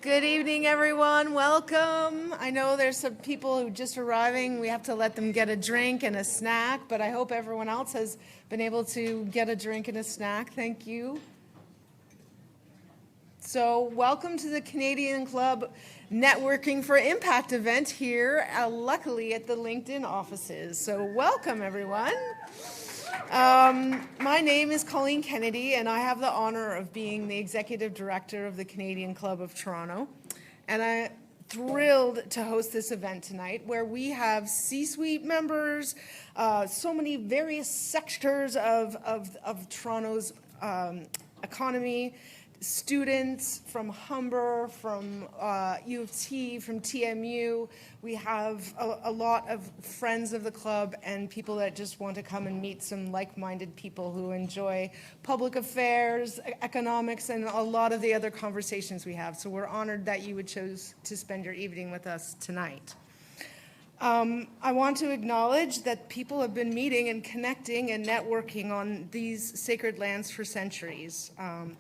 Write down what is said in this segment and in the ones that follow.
Good evening, everyone. Welcome. I know there's some people who just arriving. We have to let them get a drink and a snack, but I hope everyone else has been able to get a drink and a snack. Thank you. So welcome to the Canadian Club Networking for Impact event here, luckily at the LinkedIn offices. So welcome, everyone. My name is Colleen Kennedy, and I have the honor of being the Executive Director of the Canadian Club of Toronto. And I'm thrilled to host this event tonight, where we have C-suite members, so many various sectors of Toronto's economy, students from Humber, from U of T, from TMU. We have a lot of friends of the club and people that just want to come and meet some like-minded people who enjoy public affairs, economics, and a lot of the other conversations we have. So we're honored that you would choose to spend your evening with us tonight. I want to acknowledge that people have been meeting and connecting and networking on these sacred lands for centuries.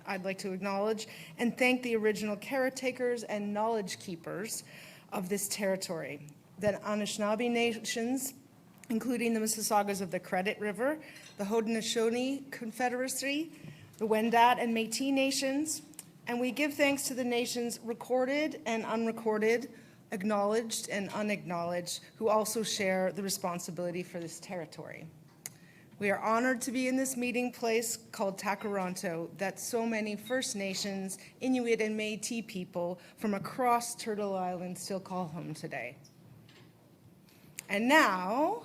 I'd like to acknowledge and thank the original caretakers and knowledge keepers of this territory, the Anishinaabe nations, including the Mississaugas of the Credit River, the Haudenosaunee Confederacy, the Wendat and Métis nations, and we give thanks to the nations recorded and unrecorded, acknowledged and unacknowledged, who also share the responsibility for this territory. We are honored to be in this meeting place called Takaranto that so many First Nations, Inuit and Métis people from across Turtle Island still call home today. And now,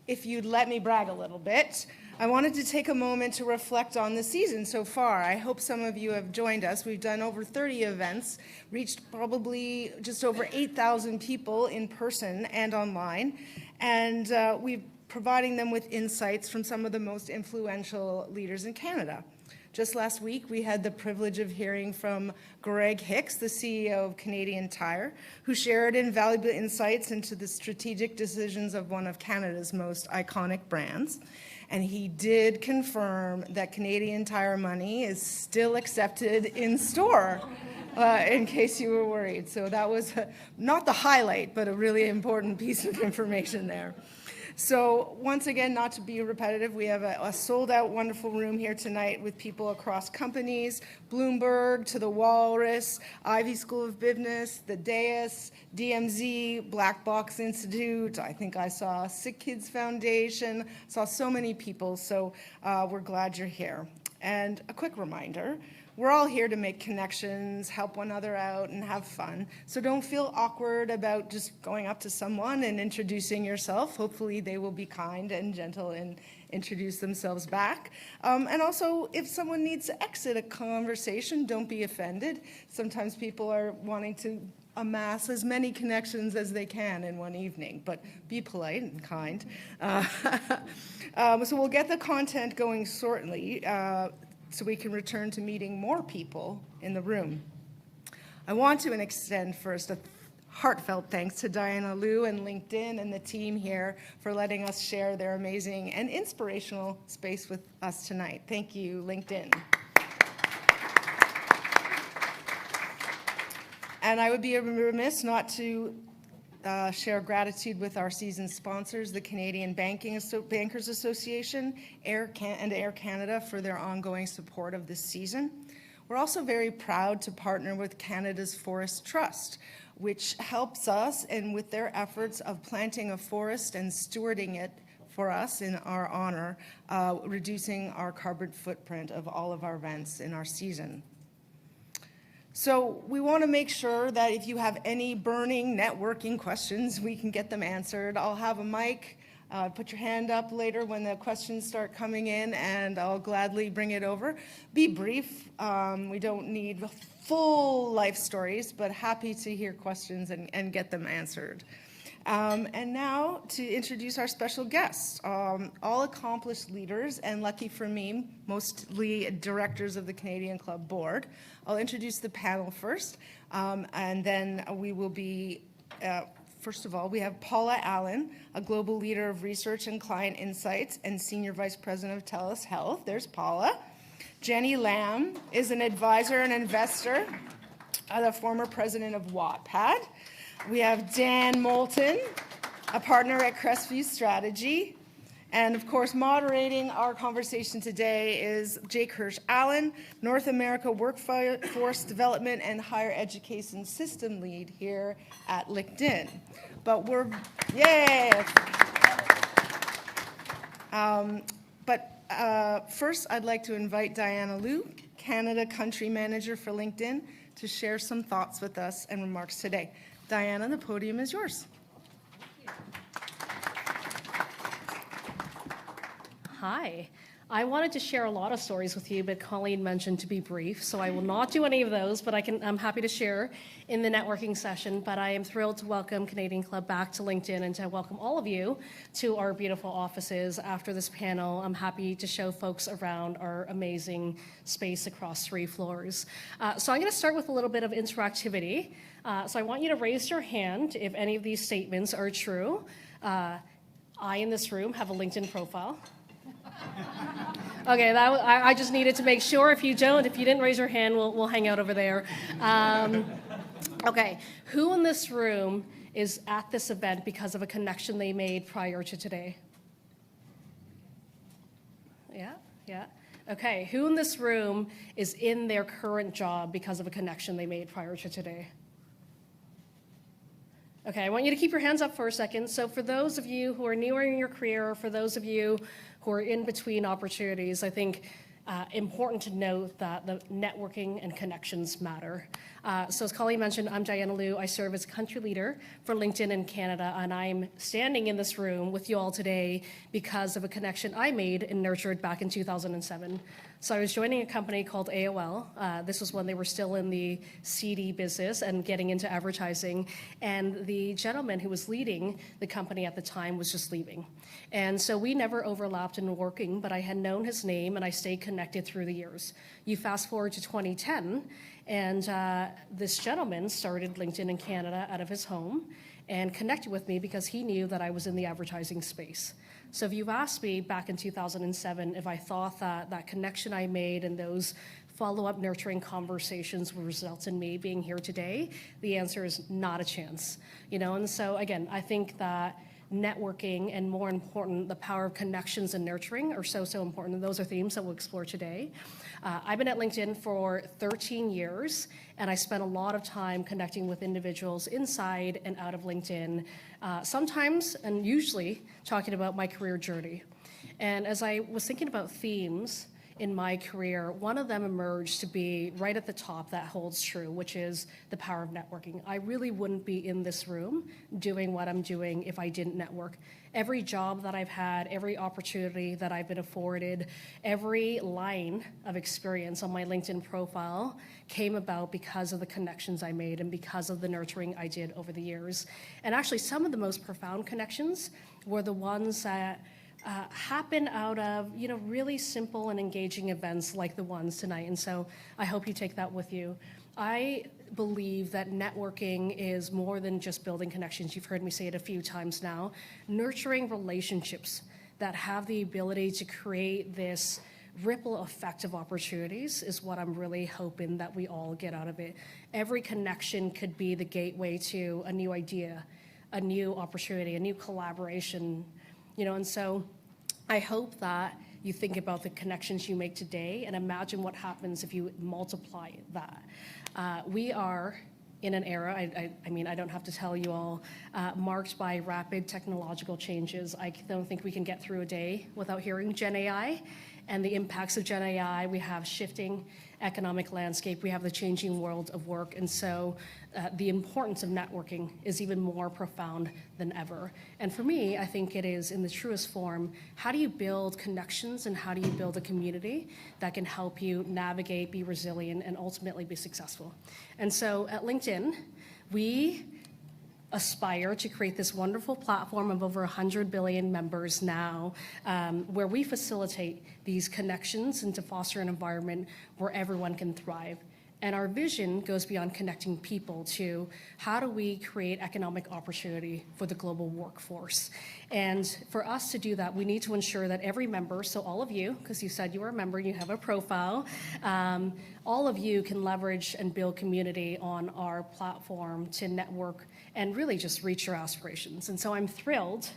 if you'd let me brag a little bit, I wanted to take a moment to reflect on the season so far. I hope some of you have joined us. We've done over 30 events, reached probably just over 8,000 people in person and online, and we're providing them with insights from some of the most influential leaders in Canada. Just last week, we had the privilege of hearing from Greg Hicks, the CEO of Canadian Tire, who shared invaluable insights into the strategic decisions of one of Canada's most iconic brands. And he did confirm that Canadian Tire money is still accepted in store, in case you were worried. So that was not the highlight, but a really important piece of information there. So once again, not to be repetitive, we have a sold-out wonderful room here tonight with people across companies, Bloomberg to the Walrus, Ivy School of Business, the DAIS, DMZ, Black Box Institute. I think I saw Sick Kids Foundation, saw so many people, so we're glad you're here. And a quick reminder, we're all here to make connections, help one another out, and have fun. So don't feel awkward about just going up to someone and introducing yourself. Hopefully they will be kind and gentle and introduce themselves back. And also, if someone needs to exit a conversation, don't be offended. Sometimes people are wanting to amass as many connections as they can in one evening, but be polite and kind. So we'll get the content going shortly, so we can return to meeting more people in the room. I want to extend first a heartfelt thanks to Diana Liu and LinkedIn and the team here for letting us share their amazing and inspirational space with us tonight. Thank you, LinkedIn. And I would be remiss not to share gratitude with our season sponsors, the Canadian Bankers Association and Air Canada, for their ongoing support of this season. We're also very proud to partner with Canada's Forest Trust, which helps us and with their efforts of planting a forest and stewarding it for us in our honor, reducing our carbon footprint of all of our events in our season. So we want to make sure that if you have any burning networking questions, we can get them answered. I'll have a mic. Put your hand up later when the questions start coming in, and I'll gladly bring it over. Be brief. We don't need full life stories, but happy to hear questions and get them answered. And now to introduce our special guests, all accomplished leaders, and lucky for me, mostly directors of the Canadian Club Board. I'll introduce the panel first, and then we will be, first of all, we have Paula Allen, a global leader of research and client insights and Senior Vice President of TELUS Health. There's Paula. Jenny Lam is an advisor and investor the former president of Wattpad. We have Dan Moulton, a partner at Crestview Strategy. And of course, moderating our conversation today is Jake Hirsch-Allen, North America Workforce Development and Higher Education System Lead here at LinkedIn. But first, I'd like to invite Diana Liu, Canada Country Manager for LinkedIn, to share some thoughts with us and remarks today. Diana, the podium is yours. Hi. I wanted to share a lot of stories with you, but Colleen mentioned to be brief, so I will not do any of those, but I'm happy to share in the networking session. But I am thrilled to welcome Canadian Club back to LinkedIn and to welcome all of you to our beautiful offices. After this panel, I'm happy to show folks around our amazing space across 3 floors. So I'm going to start with a little bit of interactivity. So I want you to raise your hand if any of these statements are true. I, in this room, have a LinkedIn profile. Okay, I just needed to make sure. If you didn't raise your hand, we'll hang out over there. Okay, who in this room is at this event because of a connection they made prior to today? Yeah. Okay, who in this room is in their current job because of a connection they made prior to today? Okay, I want you to keep your hands up for a second. So for those of you who are newer in your career, or for those of you who are in between opportunities, I think important to note that the networking and connections matter. So as Colleen mentioned, I'm Diana Liu. I serve as country leader for LinkedIn in Canada, and I'm standing in this room with you all today because of a connection I made and nurtured back in 2007. So I was joining a company called AOL. This was when they were still in the CD business and getting into advertising. And the gentleman who was leading the company at the time was just leaving. And so we never overlapped in working, but I had known his name and I stayed connected through the years. You fast forward to 2010, and this gentleman started LinkedIn in Canada out of his home and connected with me because he knew that I was in the advertising space. So if you've asked me back in 2007 if I thought that that connection I made and those follow-up nurturing conversations would result in me being here today, the answer is not a chance. And so again, I think that networking and, more important, the power of connections and nurturing are so important, and those are themes that we'll explore today. I've been at LinkedIn for 13 years, and I spent a lot of time connecting with individuals inside and out of LinkedIn, sometimes and usually talking about my career journey. And as I was thinking about themes in my career, one of them emerged to be right at the top that holds true, which is the power of networking. I really wouldn't be in this room doing what I'm doing if I didn't network. Every job that I've had, every opportunity that I've been afforded, every line of experience on my LinkedIn profile came about because of the connections I made and because of the nurturing I did over the years. And actually, some of the most profound connections were the ones that happen out of really simple and engaging events like the ones tonight. And so I hope you take that with you. I believe that networking is more than just building connections. You've heard me say it a few times now. Nurturing relationships that have the ability to create this ripple effect of opportunities is what I'm really hoping that we all get out of it. Every connection could be the gateway to a new idea, a new opportunity, a new collaboration. And so I hope that you think about the connections you make today and imagine what happens if you multiply that. We are in an era, I don't have to tell you all, marked by rapid technological changes. I don't think we can get through a day without hearing Gen AI and the impacts of Gen AI. We have shifting economic landscape. We have the changing world of work. And so the importance of networking is even more profound than ever. And for me, I think it is in the truest form, how do you build connections and how do you build a community that can help you navigate, be resilient, and ultimately be successful? And so at LinkedIn, we aspire to create this wonderful platform of over 100 billion members now, where we facilitate these connections and to foster an environment where everyone can thrive. And our vision goes beyond connecting people to how do we create economic opportunity for the global workforce. And for us to do that, we need to ensure that every member, so all of you, because you said you were a member, you have a profile, all of you can leverage and build community on our platform to network and really just reach your aspirations. And so I'm thrilled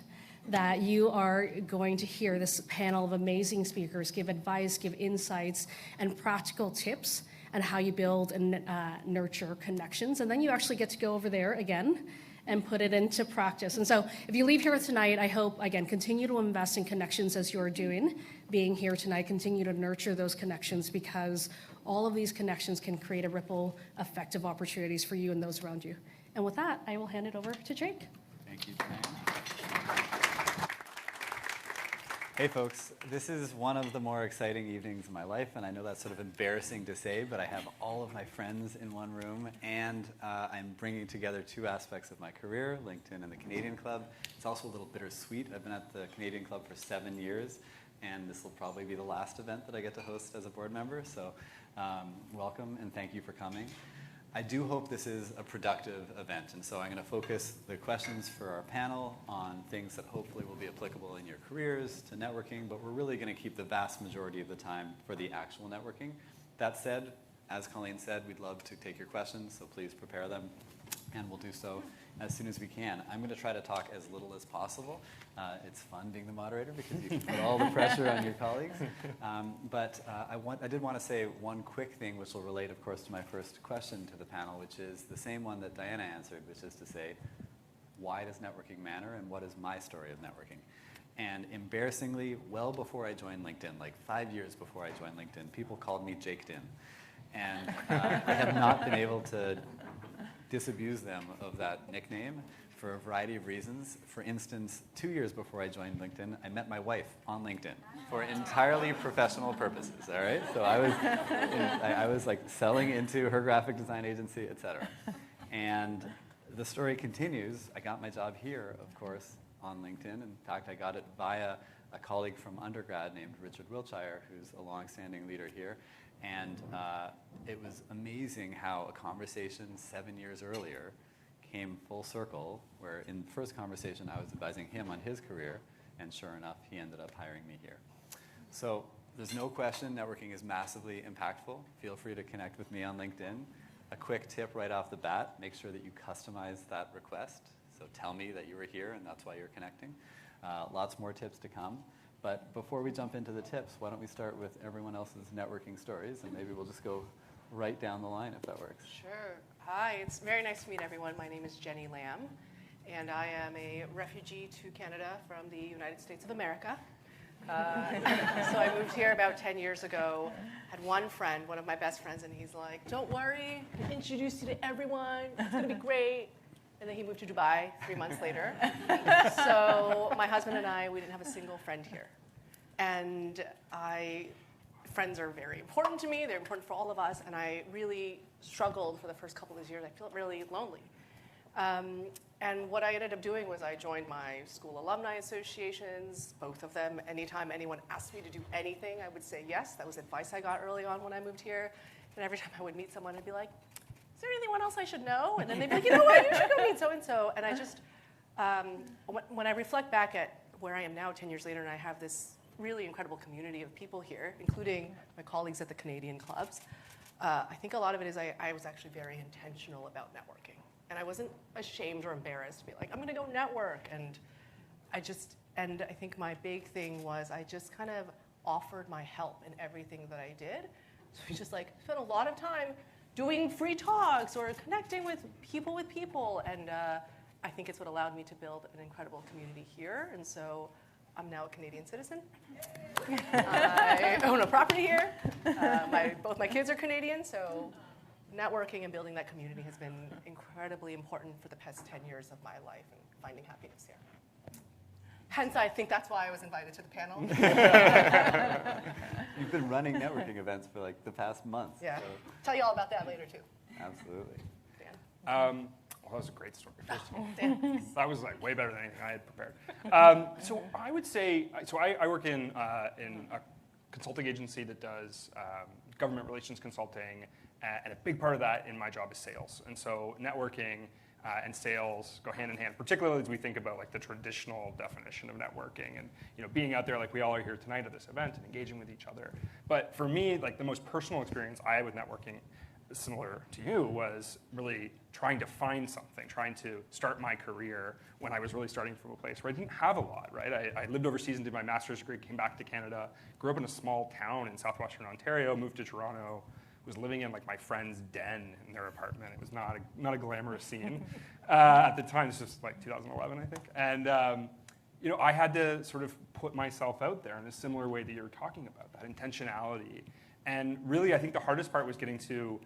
that you are going to hear this panel of amazing speakers give advice, give insights, and practical tips on how you build and nurture connections. And then you actually get to go over there again and put it into practice. And so if you leave here tonight, I hope, again, continue to invest in connections as you're doing. Being here tonight, continue to nurture those connections, because all of these connections can create a ripple effect of opportunities for you and those around you. And with that, I will hand it over to Jake. Thank you, Jeanne. Hey folks, this is one of the more exciting evenings of my life, and I know that's sort of embarrassing to say, but I have all of my friends in one room, and I'm bringing together two aspects of my career, LinkedIn and the Canadian Club. It's also a little bittersweet. I've been at the Canadian Club for 7 years, and this will probably be the last event that I get to host as a board member, so welcome and thank you for coming. I do hope this is a productive event, and so I'm going to focus the questions for our panel on things that hopefully will be applicable in your careers, to networking, but we're really going to keep the vast majority of the time for the actual networking. That said, as Colleen said, we'd love to take your questions, so please prepare them, and we'll do so as soon as we can. I'm going to try to talk as little as possible. It's fun being the moderator because you can put all the pressure on your colleagues. I did want to say one quick thing, which will relate, of course, to my first question to the panel, which is the same one that Diana answered, which is to say, why does networking matter, and what is my story of networking? And embarrassingly, well before I joined LinkedIn, like 5 years before I joined LinkedIn, people called me Jakedin. And I have not been able to disabuse them of that nickname for a variety of reasons. For instance, 2 years before I joined LinkedIn, I met my wife on LinkedIn for entirely professional purposes, all right? So I was like selling into her graphic design agency, et cetera. And the story continues. I got my job here, of course, on LinkedIn. In fact, I got it via a colleague from undergrad named Richard Wiltshire, who's a longstanding leader here. And it was amazing how a conversation 7 years earlier came full circle, where in the first conversation I was advising him on his career, and sure enough, he ended up hiring me here. So there's no question networking is massively impactful. Feel free to connect with me on LinkedIn. A quick tip right off the bat, make sure that you customize that request. So tell me that you were here and that's why you're connecting. Lots more tips to come. But before we jump into the tips, why don't we start with everyone else's networking stories, and maybe we'll just go right down the line if that works. Sure. Hi, it's very nice to meet everyone. My name is Jeanne Lamb, and I am a refugee to Canada from the United States of America. So I moved here about 10 years ago, had one friend, one of my best friends, and he's like, don't worry, I'll introduce you to everyone, it's gonna be great. And then he moved to Dubai 3 months later. So my husband and I, we didn't have a single friend here. And friends are very important to me, they're important for all of us, and I really struggled for the first couple of years. I felt really lonely. And what I ended up doing was I joined my school alumni associations, both of them. Anytime anyone asked me to do anything, I would say yes. That was advice I got early on when I moved here. And every time I would meet someone, I'd be like, is there anyone else I should know? And then they'd be like, you know what, you should go meet so-and-so. And I just, when I reflect back at where I am now 10 years later, and I have this really incredible community of people here, including my colleagues at the Canadian clubs, I think a lot of it is I was actually very intentional about networking. And I wasn't ashamed or embarrassed to be like, I'm gonna go network. And I think my big thing was I just kind of offered my help in everything that I did. So we just like spent a lot of time doing free talks or connecting with people. And I think it's what allowed me to build an incredible community here. And so I'm now a Canadian citizen. I own a property here. Both my kids are Canadian, so networking and building that community has been incredibly important for the past 10 years of my life and finding happiness here. Hence, I think that's why I was invited to the panel. You've been running networking events for like the past month. Yeah. So. Tell you all about that later, too. Absolutely. Dan. Well, that was a great story, first of all. Dan. That was like way better than anything I had prepared. So I would say, I work in a consulting agency that does government relations consulting And a big part of that in my job is sales. And so networking and sales go hand in hand, particularly as we think about like the traditional definition of networking and being out there like we all are here tonight at this event and engaging with each other. But for me, like the most personal experience I had with networking, similar to you, was really trying to find something, trying to start my career when I was really starting from a place where I didn't have a lot, right? I lived overseas and did my master's degree, came back to Canada, grew up in a small town in southwestern Ontario, moved to Toronto, was living in like my friend's den in their apartment. It was not a glamorous scene at the time. This was like 2011, I think. And I had to sort of put myself out there in a similar way that you were talking about, that intentionality. And really, I think the hardest part was getting to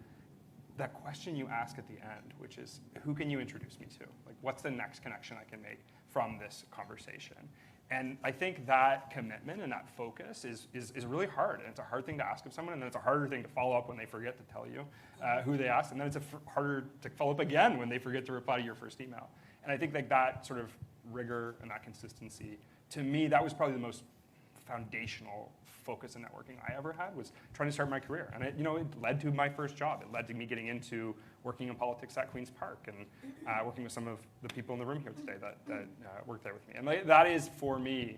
that question you ask at the end, which is, who can you introduce me to? Like, what's the next connection I can make from this conversation? And I think that commitment and that focus is really hard. And it's a hard thing to ask of someone, and then it's a harder thing to follow up when they forget to tell you who they asked. And then it's harder to follow up again when they forget to reply to your first email. And I think like that sort of rigor and that consistency, to me, that was probably the most foundational focus in networking I ever had, was trying to start my career. And it led to my first job. It led to me getting into working in politics at Queen's Park and working with some of the people in the room here today that work there with me. And that is, for me,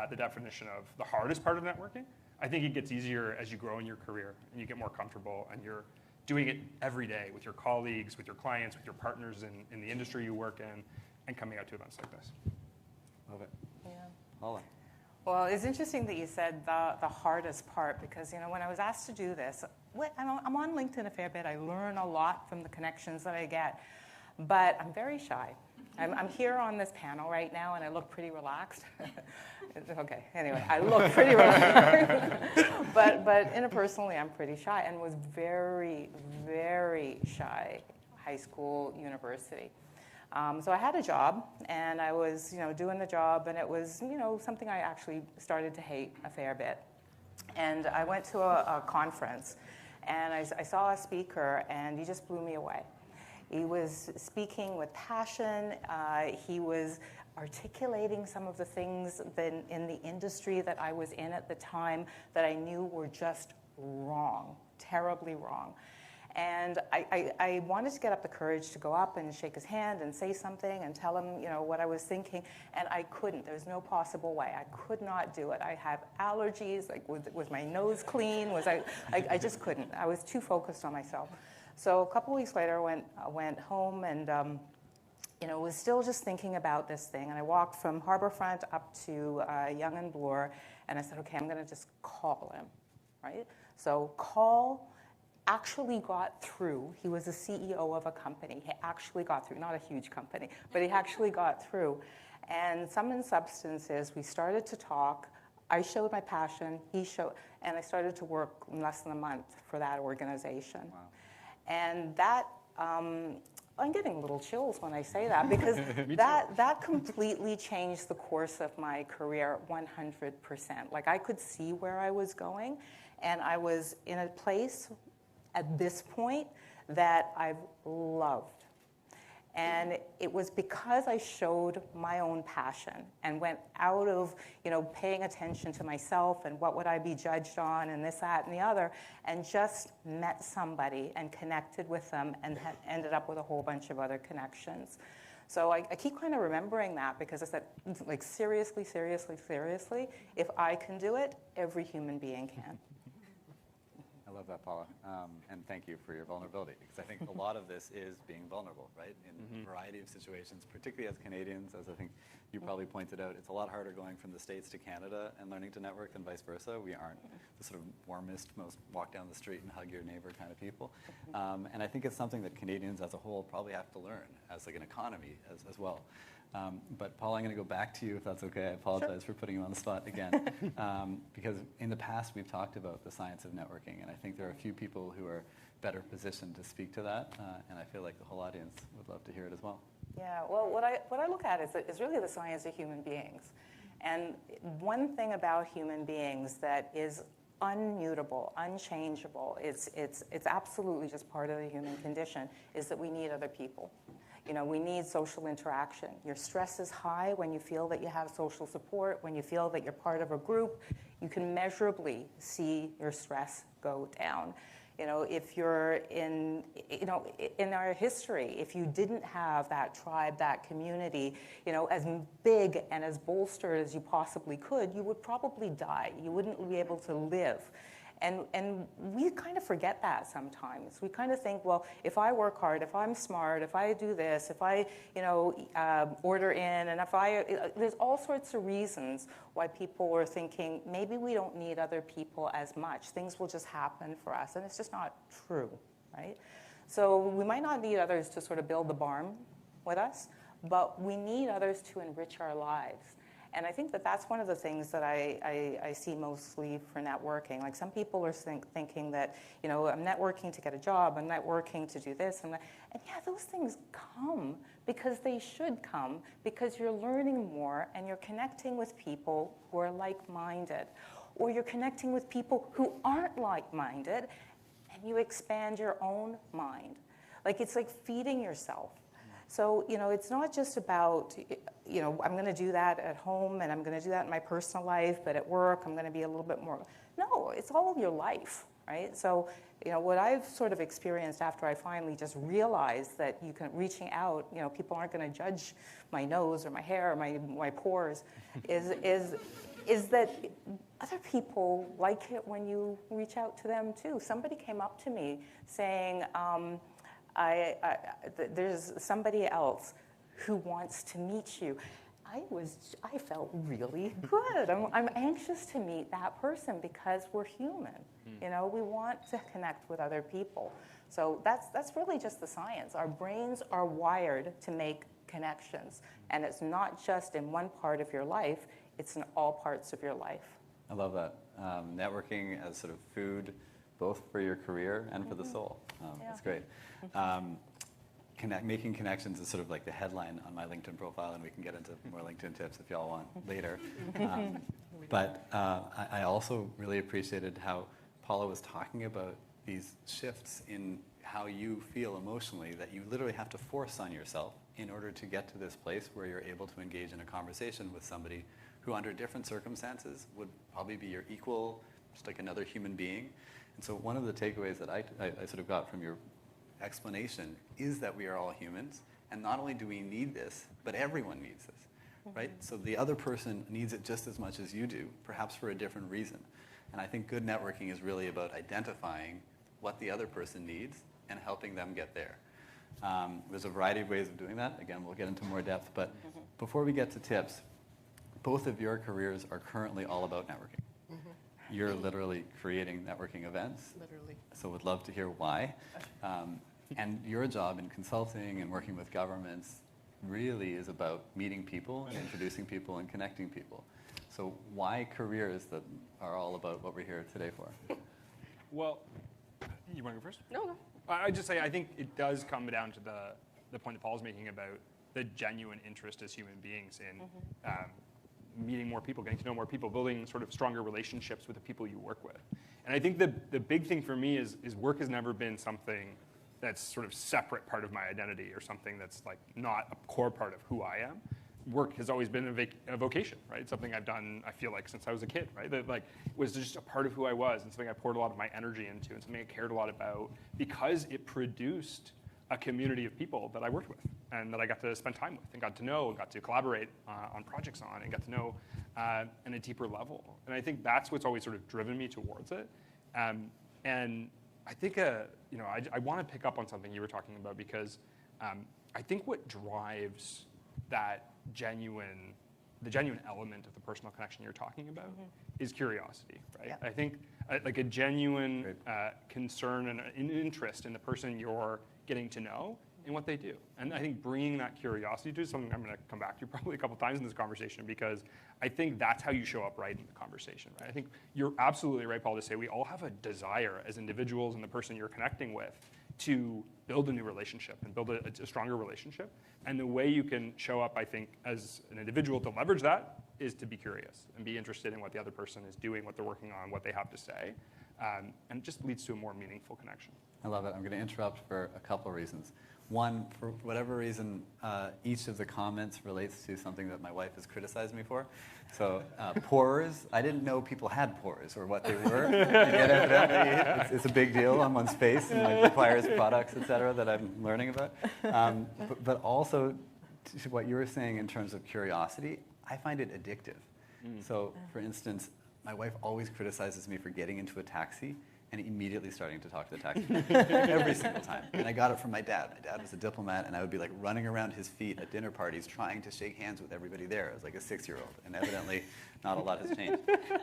the definition of the hardest part of networking. I think it gets easier as you grow in your career and you get more comfortable and you're doing it every day with your colleagues, with your clients, with your partners in the industry you work in, and coming out to events like this. Love it. Yeah. Paula. Well, it's interesting that you said the hardest part, because when I was asked to do this, I'm on LinkedIn a fair bit. I learn a lot from the connections that I get, but I'm very shy. I'm here on this panel right now, and I look pretty relaxed. Okay, anyway, I look pretty relaxed, but interpersonally, I'm pretty shy, and was very, very shy, high school, university. So I had a job, and I was, doing the job, and it was, something I actually started to hate a fair bit. And I went to a conference, and I saw a speaker, and he just blew me away. He was speaking with passion. He was articulating some of the things that in the industry that I was in at the time that I knew were just wrong, terribly wrong. And I wanted to get up the courage to go up and shake his hand and say something and tell him, what I was thinking, and I couldn't. There was no possible way. I could not do it. I have allergies. Like, was my nose clean? I just couldn't. I was too focused on myself. So a couple weeks later, I went home and, was still just thinking about this thing. And I walked from Harbourfront up to Yonge and Bloor, and I said, okay, I'm going to just call him, right? So actually got through. He was the CEO of a company. He actually got through, not a huge company, but he actually got through. And Sum and Substance is, we started to talk. I showed my passion, he showed, and I started to work in less than a month for that organization. Wow. And that, I'm getting little chills when I say that, because that completely changed the course of my career 100%. Like, I could see where I was going, and I was in a place at this point that I've loved. And it was because I showed my own passion and went out of, paying attention to myself and what would I be judged on and this, that, and the other, and just met somebody and connected with them and ended up with a whole bunch of other connections. So I keep kind of remembering that, because I said, like, seriously, if I can do it, every human being can. I love that, Paula, and thank you for your vulnerability, because I think a lot of this is being vulnerable, right? In a variety of situations, particularly as Canadians, as I think you probably pointed out, it's a lot harder going from the States to Canada and learning to network than vice versa. We aren't the sort of warmest, most walk down the street and hug your neighbor kind of people. And I think it's something that Canadians as a whole probably have to learn as like an economy as well. But Paula, I'm going to go back to you, if that's okay. I apologize for putting you on the spot again. Because in the past, we've talked about the science of networking, and I think there are a few people who are better positioned to speak to that, and I feel like the whole audience would love to hear it as well. Yeah, well, what I look at is really the science of human beings. And one thing about human beings that is unmutable, unchangeable, it's absolutely just part of the human condition, is that we need other people. We need social interaction. Your stress is high when you feel that you have social support, when you feel that you're part of a group. You can measurably see your stress go down. If you're in our history, if you didn't have that tribe, that community, as big and as bolstered as you possibly could, you would probably die. You wouldn't be able to live. And we kind of forget that sometimes. We kind of think, well, if I work hard, if I'm smart, if I do this, if I, order in, and there's all sorts of reasons why people are thinking maybe we don't need other people as much. Things will just happen for us, and it's just not true, right? So we might not need others to sort of build the barn with us, but we need others to enrich our lives. And I think that that's one of the things that I see mostly for networking. Like some people are thinking that, I'm networking to get a job, I'm networking to do this, and yeah, those things come because they should come, because you're learning more and you're connecting with people who are like-minded, or you're connecting with people who aren't like-minded, and you expand your own mind. It's like feeding yourself. So, it's not just about, I'm going to do that at home and I'm going to do that in my personal life, but at work I'm going to be a little bit more. No, it's all of your life, right? So, what I've sort of experienced after I finally just realized that reaching out, people aren't going to judge my nose or my hair or my pores, is that other people like it when you reach out to them too. Somebody came up to me saying, there's somebody else who wants to meet you. I felt really good. I'm anxious to meet that person because we're human. We want to connect with other people. So that's really just the science. Our brains are wired to make connections, and it's not just in one part of your life, it's in all parts of your life. I love that. Networking as sort of food, both for your career and for the soul. That's great. Making connections is sort of like the headline on my LinkedIn profile, and we can get into more LinkedIn tips if y'all want later. But I also really appreciated how Paula was talking about these shifts in how you feel emotionally, that you literally have to force on yourself in order to get to this place where you're able to engage in a conversation with somebody who under different circumstances would probably be your equal, just like another human being. And so one of the takeaways that I sort of got from your explanation is that we are all humans, and not only do we need this, but everyone needs this, right? So the other person needs it just as much as you do, perhaps for a different reason. And I think good networking is really about identifying what the other person needs and helping them get there. There's a variety of ways of doing that. Again, we'll get into more depth, but before we get to tips, both of your careers are currently all about networking. You're literally creating networking events. Literally. So would love to hear why. And your job in consulting and working with governments really is about meeting people and introducing people and connecting people. So why careers that are all about what we're here today for? Well, you want to go first? No. I'd just say I think it does come down to the point that Paul's making about the genuine interest as human beings in meeting more people, getting to know more people, building sort of stronger relationships with the people you work with. And I think the big thing for me is work has never been something that's sort of separate part of my identity or something that's like not a core part of who I am. Work has always been a vocation, right? It's something I've done, I feel like, since I was a kid, right? That like was just a part of who I was and something I poured a lot of my energy into and something I cared a lot about because it produced a community of people that I worked with and that I got to spend time with and got to know and got to collaborate on projects on and got to know in a deeper level. And I think that's what's always sort of driven me towards it. And I think, I want to pick up on something you were talking about because I think what drives that the genuine element of the personal connection you're talking about is curiosity, right? Yeah. I think like a genuine concern and an interest in the person you're getting to know and what they do. And I think bringing that curiosity to is something I'm going to come back to probably a couple times in this conversation because I think that's how you show up right in the conversation, right? I think you're absolutely right, Paul, to say we all have a desire as individuals and the person you're connecting with to build a new relationship and build a stronger relationship. And the way you can show up, I think, as an individual to leverage that is to be curious and be interested in what the other person is doing, what they're working on, what they have to say. And it just leads to a more meaningful connection. I love it. I'm going to interrupt for a couple of reasons. One, for whatever reason, each of the comments relates to something that my wife has criticized me for. So pores, I didn't know people had pores or what they were. And yet evidently it's a big deal on one's face and it requires products, et cetera, that I'm learning about. But also to what you were saying in terms of curiosity, I find it addictive. So for instance, my wife always criticizes me for getting into a taxi and immediately starting to talk to the taxi every single time. And I got it from my dad. My dad was a diplomat, and I would be like running around his feet at dinner parties trying to shake hands with everybody there as like a 6-year-old. And evidently, not a lot has changed.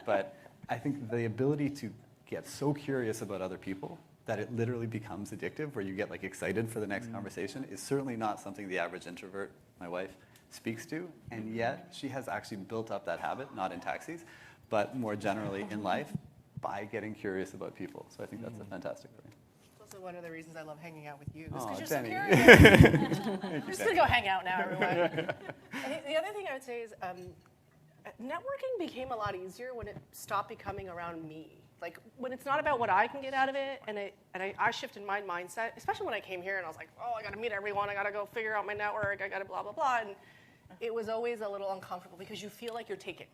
But I think the ability to get so curious about other people that it literally becomes addictive, where you get like excited for the next conversation, is certainly not something the average introvert, my wife, speaks to. And yet, she has actually built up that habit, not in taxis, but more generally in life, by getting curious about people. So I think that's a fantastic thing. It's also one of the reasons I love hanging out with you, is Aw, because you're so Jenny. curious. We're just going to go hang out now, everyone. I think the other thing I would say is networking became a lot easier when it stopped becoming around me. Like, when it's not about what I can get out of it, and I shifted my mindset, especially when I came here and I was like, oh, I got to meet everyone, I got to go figure out my network, I got to blah, blah, blah. And it was always a little uncomfortable because you feel like you're taken.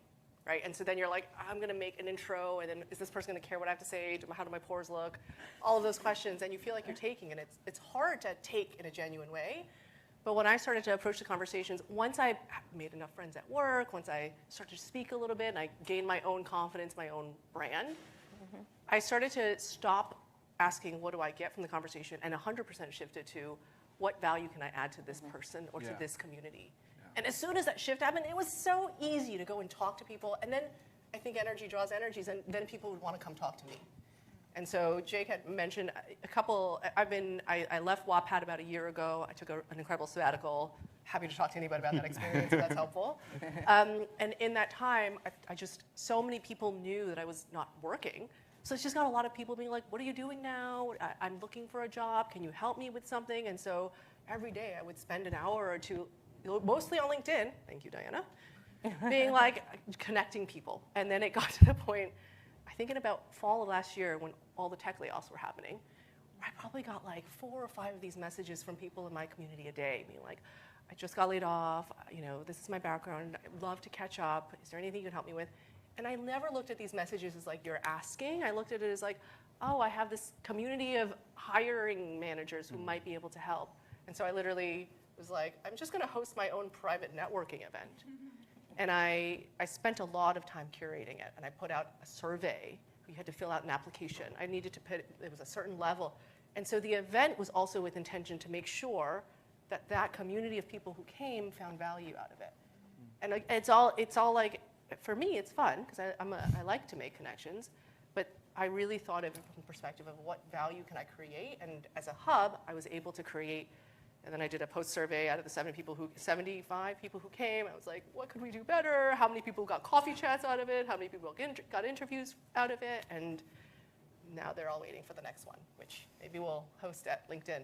Right? And so then you're like, I'm going to make an intro, and then is this person going to care what I have to say? How do my pores look? All of those questions, and you feel like you're taking, and it's hard to take in a genuine way. But when I started to approach the conversations, once I made enough friends at work, once I started to speak a little bit, and I gained my own confidence, my own brand, I started to stop asking, what do I get from the conversation, and 100% shifted to, what value can I add to this person or to this community? And as soon as that shift happened, it was so easy to go and talk to people. And then I think energy draws energies, and then people would want to come talk to me. And so Jake had mentioned a couple, I left WAPAD about a year ago. I took an incredible sabbatical. Happy to talk to anybody about that experience if that's helpful. And in that time, so many people knew that I was not working. So it's just got a lot of people being like, what are you doing now? I'm looking for a job. Can you help me with something? And so every day I would spend an hour or two, mostly on LinkedIn, thank you, Diana, being like connecting people. And then it got to the point, I think in about fall of last year when all the tech layoffs were happening, I probably got like 4 or 5 of these messages from people in my community a day, being like, I just got laid off, this is my background, I'd love to catch up, is there anything you can help me with? And I never looked at these messages as like, you're asking. I looked at it as like, oh, I have this community of hiring managers who might be able to help. And so I literally was like, I'm just going to host my own private networking event. And I spent a lot of time curating it. And I put out a survey. You had to fill out an application. I needed to put, it was a certain level. And so the event was also with intention to make sure that that community of people who came found value out of it. And it's all like, for me, it's fun, because I like to make connections. But I really thought of it from the perspective of what value can I create. And as a hub, I was able to create. And then I did a post survey out of the 75 people who came. I was like, what could we do better? How many people got coffee chats out of it? How many people got interviews out of it? And now they're all waiting for the next one, which maybe we'll host at LinkedIn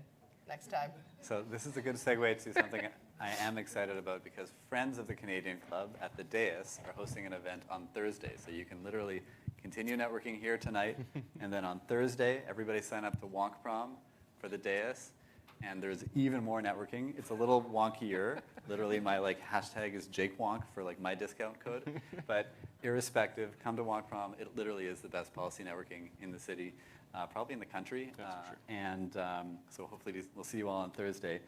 next time. So this is a good segue to something I am excited about, because Friends of the Canadian Club at the Dais are hosting an event on Thursday. So you can literally continue networking here tonight, and then on Thursday, everybody sign up to Wonk Prom for the Dais. And there's even more networking. It's a little wonkier. Literally, my hashtag is JakeWonk for my discount code. But irrespective, come to Wonk Prom. It literally is the best policy networking in the city, probably in the country. That's for sure. And so hopefully we'll see you all on Thursday.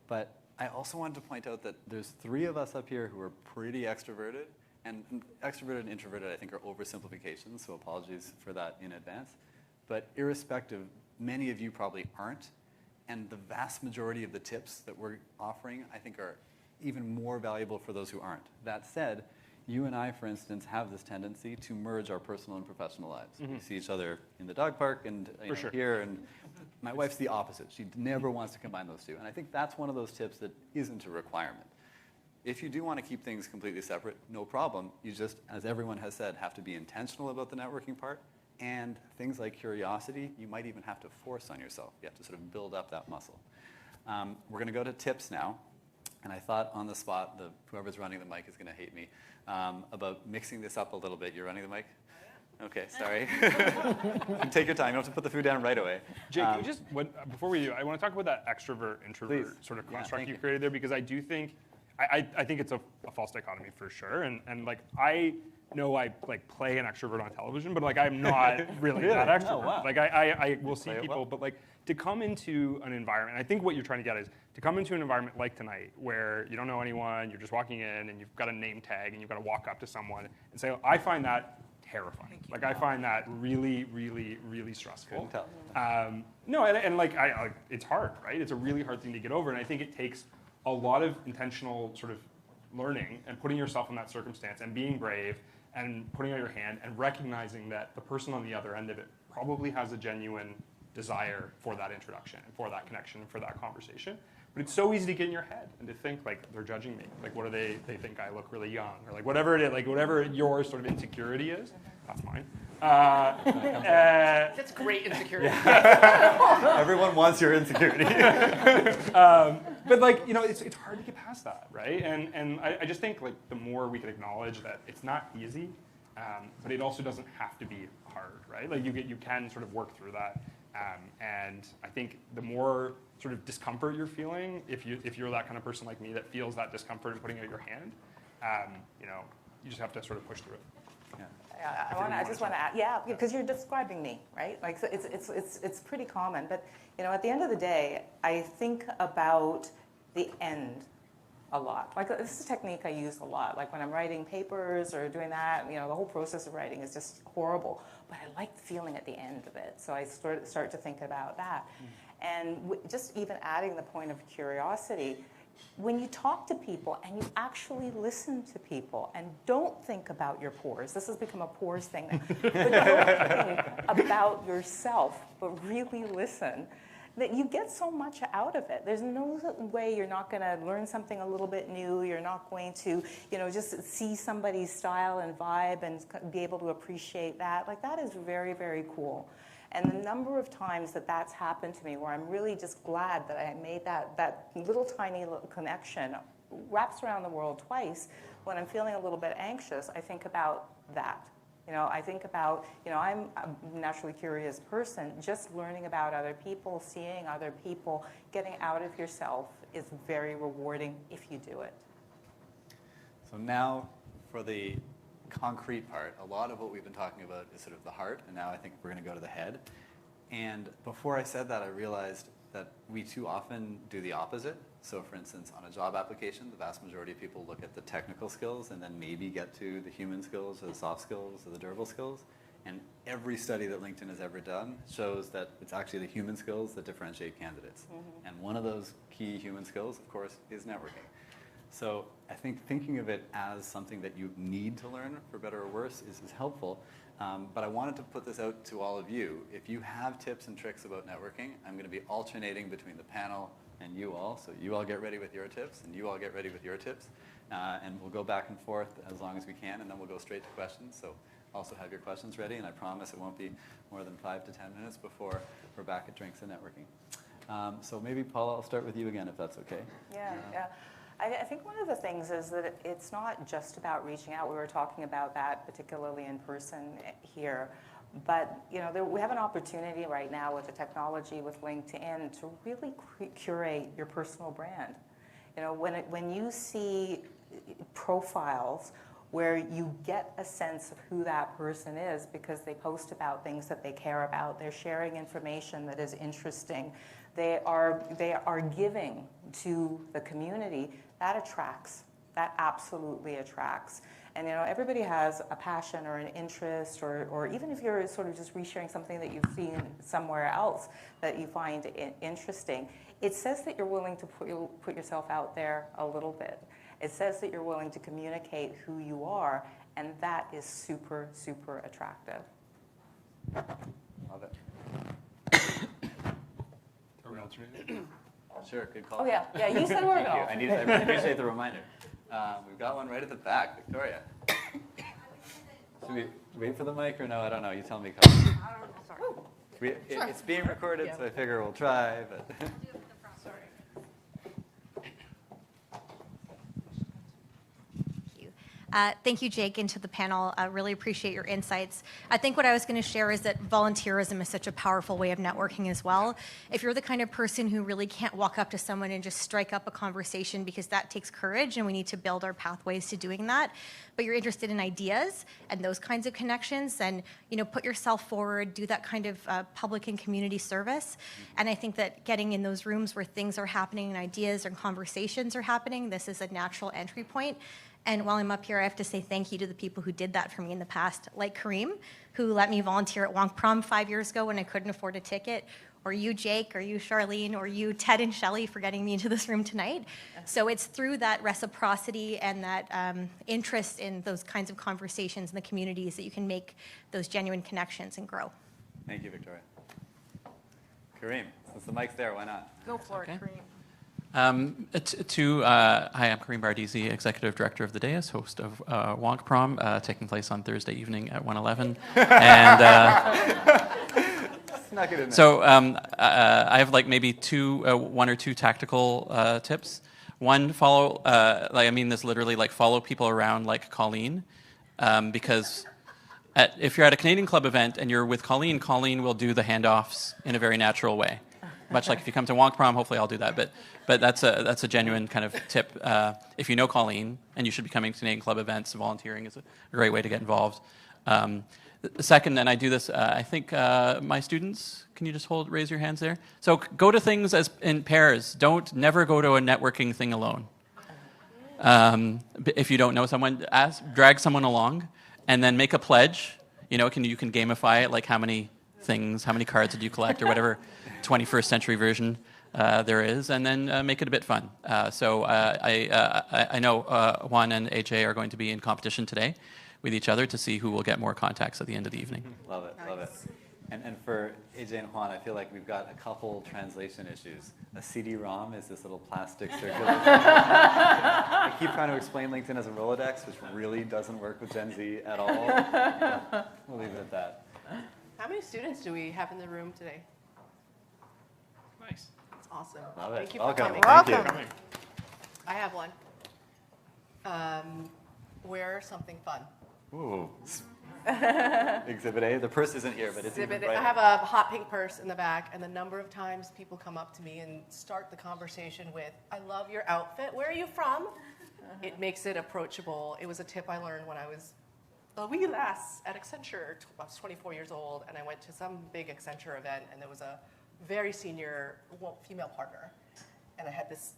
But I also wanted to point out that there's 3 of us up here who are pretty extroverted. And extroverted and introverted, I think, are oversimplifications. So apologies for that in advance. But irrespective, many of you probably aren't. And the vast majority of the tips that we're offering, I think, are even more valuable for those who aren't. That said, you and I, for instance, have this tendency to merge our personal and professional lives. We see each other in the dog park and sure. here, and my wife's the opposite. She never wants to combine those two. And I think that's one of those tips that isn't a requirement. If you do want to keep things completely separate, no problem. You just, as everyone has said, have to be intentional about the networking part. And things like curiosity, you might even have to force on yourself. You have to sort of build up that muscle. We're going to go to tips now. And I thought on the spot, whoever's running the mic is going to hate me, about mixing this up a little bit. You're running the mic? Okay, sorry. Take your time. You don't have to put the food down right away. Jake, can you just, before we do, I want to talk about that extrovert-introvert Please. sort of Yeah, construct thank you you. created there, because I do think, I think it's a false dichotomy for sure, and like, I know I like play an extrovert on television, but like, I'm not really that extrovert. Oh, wow. Like, I will see Play it people, well. but like, to come into an environment, I think what you're trying to get is, to come into an environment like tonight, where you don't know anyone, you're just walking in, and you've got a name tag, and you've got to walk up to someone and say, I find that terrifying. Like, I find that really, really, really stressful. Couldn't tell. No, and like, it's hard, right? It's a really hard thing to get over, and I think it takes a lot of intentional sort of learning and putting yourself in that circumstance and being brave and putting out your hand and recognizing that the person on the other end of it probably has a genuine desire for that introduction and for that connection and for that conversation. But it's so easy to get in your head and to think, like, they're judging me. Like, what do they think I look really young? Or like, whatever it is, like, whatever your sort of insecurity is, that's mine. That's great insecurity. Everyone wants your insecurity. But like, you know, it's hard to get past that, right? And I just think, like, the more we can acknowledge that it's not easy, but it also doesn't have to be hard, right? Like, you can sort of work through that. And I think the more sort of discomfort you're feeling, if you're that kind of person like me that feels that discomfort in putting out your hand, you know, you just have to sort of push through it. Yeah, I just want to add, yeah, because you're describing me, right? Like, so it's pretty common. But, you know, at the end of the day, I think about the end a lot. Like, this is a technique I use a lot. Like, when I'm writing papers or doing that, you know, the whole process of writing is just horrible. But I like the feeling at the end of it. So I start to think about that. And just even adding the point of curiosity, when you talk to people and you actually listen to people and don't think about your pores, this has become a pores thing now, but don't think about yourself, but really listen, that you get so much out of it. There's no way you're not going to learn something a little bit new. You're not going to, you know, just see somebody's style and vibe and be able to appreciate that. Like, that is very, very cool. And the number of times that that's happened to me where I'm really just glad that I made that little tiny little connection wraps around the world twice. When I'm feeling a little bit anxious, I think about that. You know, I think about, you know, I'm a naturally curious person. Just learning about other people, seeing other people, getting out of yourself is very rewarding if you do it. So now for the concrete part, a lot of what we've been talking about is sort of the heart, and now I think we're going to go to the head. And before I said that, I realized that we too often do the opposite. So for instance, on a job application, the vast majority of people look at the technical skills and then maybe get to the human skills or the soft skills or the durable skills. And every study that LinkedIn has ever done shows that it's actually the human skills that differentiate candidates. Mm-hmm. And one of those key human skills, of course, is networking. So I think thinking of it as something that you need to learn, for better or worse, is helpful. But I wanted to put this out to all of you. If you have tips and tricks about networking, I'm going to be alternating between the panel and you all. So you all get ready with your tips, and you all get ready with your tips. And we'll go back and forth as long as we can, and then we'll go straight to questions. So also have your questions ready, and I promise it won't be more than 5 to 10 minutes before we're back at Drinks and Networking. So maybe, Paula, I'll start with you again, if that's okay. Yeah. I think one of the things is that it's not just about reaching out. We were talking about that, particularly in person here. But, you know, we have an opportunity right now with the technology, with LinkedIn, to really curate your personal brand. You know, when you see profiles where you get a sense of who that person is because they post about things that they care about, they're sharing information that is interesting, they are giving to the community, that attracts. That absolutely attracts. And, you know, everybody has a passion or an interest, or even if you're sort of just resharing something that you've seen somewhere else that you find interesting, it says that you're willing to put yourself out there a little bit. It says that you're willing to communicate who you are, and that is super, super attractive. Love it. Are we alternating? Sure, good call. Oh, yeah, you said we're Thank you. I appreciate the reminder. We've got one right at the back, Victoria. Should we wait for the mic or no? I don't know. You tell me, Colin. It's being recorded, so I figure we'll try. But Thank you, Jake, and to the panel. I really appreciate your insights. I think what I was going to share is that volunteerism is such a powerful way of networking as well. If you're the kind of person who really can't walk up to someone and just strike up a conversation, because that takes courage and we need to build our pathways to doing that, but you're interested in ideas and those kinds of connections, then put yourself forward, do that kind of public and community service. And I think that getting in those rooms where things are happening and ideas and conversations are happening, this is a natural entry point. And while I'm up here, I have to say thank you to the people who did that for me in the past, like Kareem, who let me volunteer at Wonk Prom 5 years ago when I couldn't afford a ticket, or you, Jake, or you, Charlene, or you, Ted and Shelley, for getting me into this room tonight. So it's through that reciprocity and that interest in those kinds of conversations in the communities that you can make those genuine connections and grow. Thank you, Victoria. Kareem, since the mic's there, why not? Go for it, Kareem. Hi, I'm Kareem Bardisi, Executive Director of the DAIS, host of Wonk Prom, taking place on Thursday evening at 1:11. Snuck it in there. So I have like maybe one or two tactical tips. One, follow, this literally, like follow people around like Colleen, because if you're at a Canadian Club event and you're with Colleen, Colleen will do the handoffs in a very natural way. Much like if you come to Wonk Prom, hopefully I'll do that. But that's a genuine kind of tip. If you know Colleen, and you should be coming to Canadian Club events, volunteering is a great way to get involved. The second, and I do this, I think my students, can you just raise your hands there? So go to things as in pairs. Never go to a networking thing alone. If you don't know someone, drag someone along, and then make a pledge. You can gamify it, like how many cards did you collect, or whatever 21st century version there is, and then make it a bit fun. So I know Juan and AJ are going to be in competition today with each other to see who will get more contacts at the end of the evening. Love it, love it. And for AJ and Juan, I feel like we've got a couple translation issues. A CD-ROM is this little plastic circular. I keep trying to explain LinkedIn as a Rolodex, which really doesn't work with Gen Z at all. We'll leave it at that. How many students do we have in the room today? Nice. That's awesome. Love it. Thank you for Welcome. coming. Thank you. Welcome. I have one. Wear something fun. Ooh. Exhibit A. The purse isn't here, but it's even Exhibit. brighter. I have a hot pink purse in the back, and the number of times people come up to me and start the conversation with, "I love your outfit. Where are you from?" It makes it approachable. It was a tip I learned when I was a wee lass at Accenture. I was 24 years old, and I went to some big Accenture event, and there was a very senior female partner, and I had this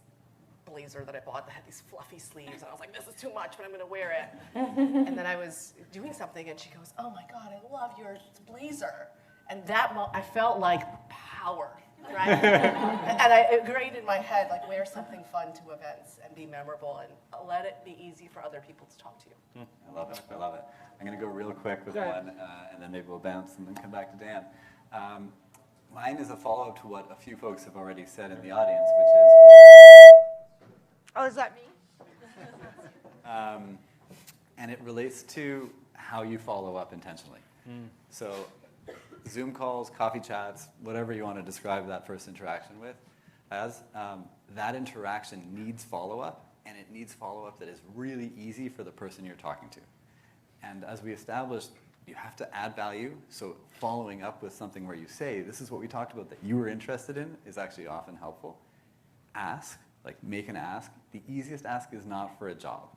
blazer that I bought that had these fluffy sleeves, and I was like, "This is too much, but I'm going to wear it." And then I was doing something, and she goes, "Oh my God, I love your blazer." And I felt like power, right? And it ingrained in my head, like, wear something fun to events and be memorable, and let it be easy for other people to talk to you. I love it. I love it. I'm going to go real quick with one, and then maybe we'll bounce and then come back to Dan. Mine is a follow-up to what a few folks have already said in the audience, which is... Oh, is that me? And it relates to how you follow up intentionally. So Zoom calls, coffee chats, whatever you want to describe that first interaction with as, that interaction needs follow-up, and it needs follow-up that is really easy for the person you're talking to. And as we established, you have to add value, so following up with something where you say, "This is what we talked about that you were interested in," is actually often helpful. Ask, like make an ask. The easiest ask is not for a job.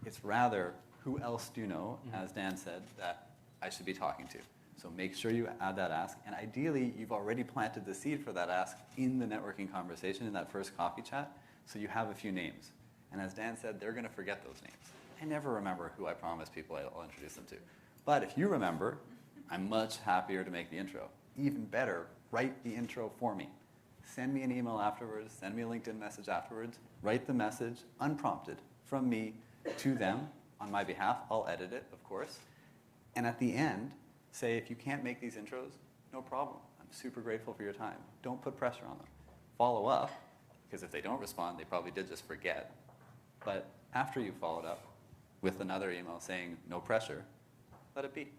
It's rather, who else do you know, as Dan said, that I should be talking to? So make sure you add that ask, and ideally, you've already planted the seed for that ask in the networking conversation, in that first coffee chat, so you have a few names. And as Dan said, they're gonna forget those names. I never remember who I promise people I'll introduce them to. But if you remember, I'm much happier to make the intro. Even better, write the intro for me. Send me an email afterwards, send me a LinkedIn message afterwards, write the message unprompted from me to them on my behalf. I'll edit it, of course. And at the end, say, if you can't make these intros, no problem. I'm super grateful for your time. Don't put pressure on them. Follow up, because if they don't respond, they probably did just forget. But after you followed up with another email saying no pressure, let it be.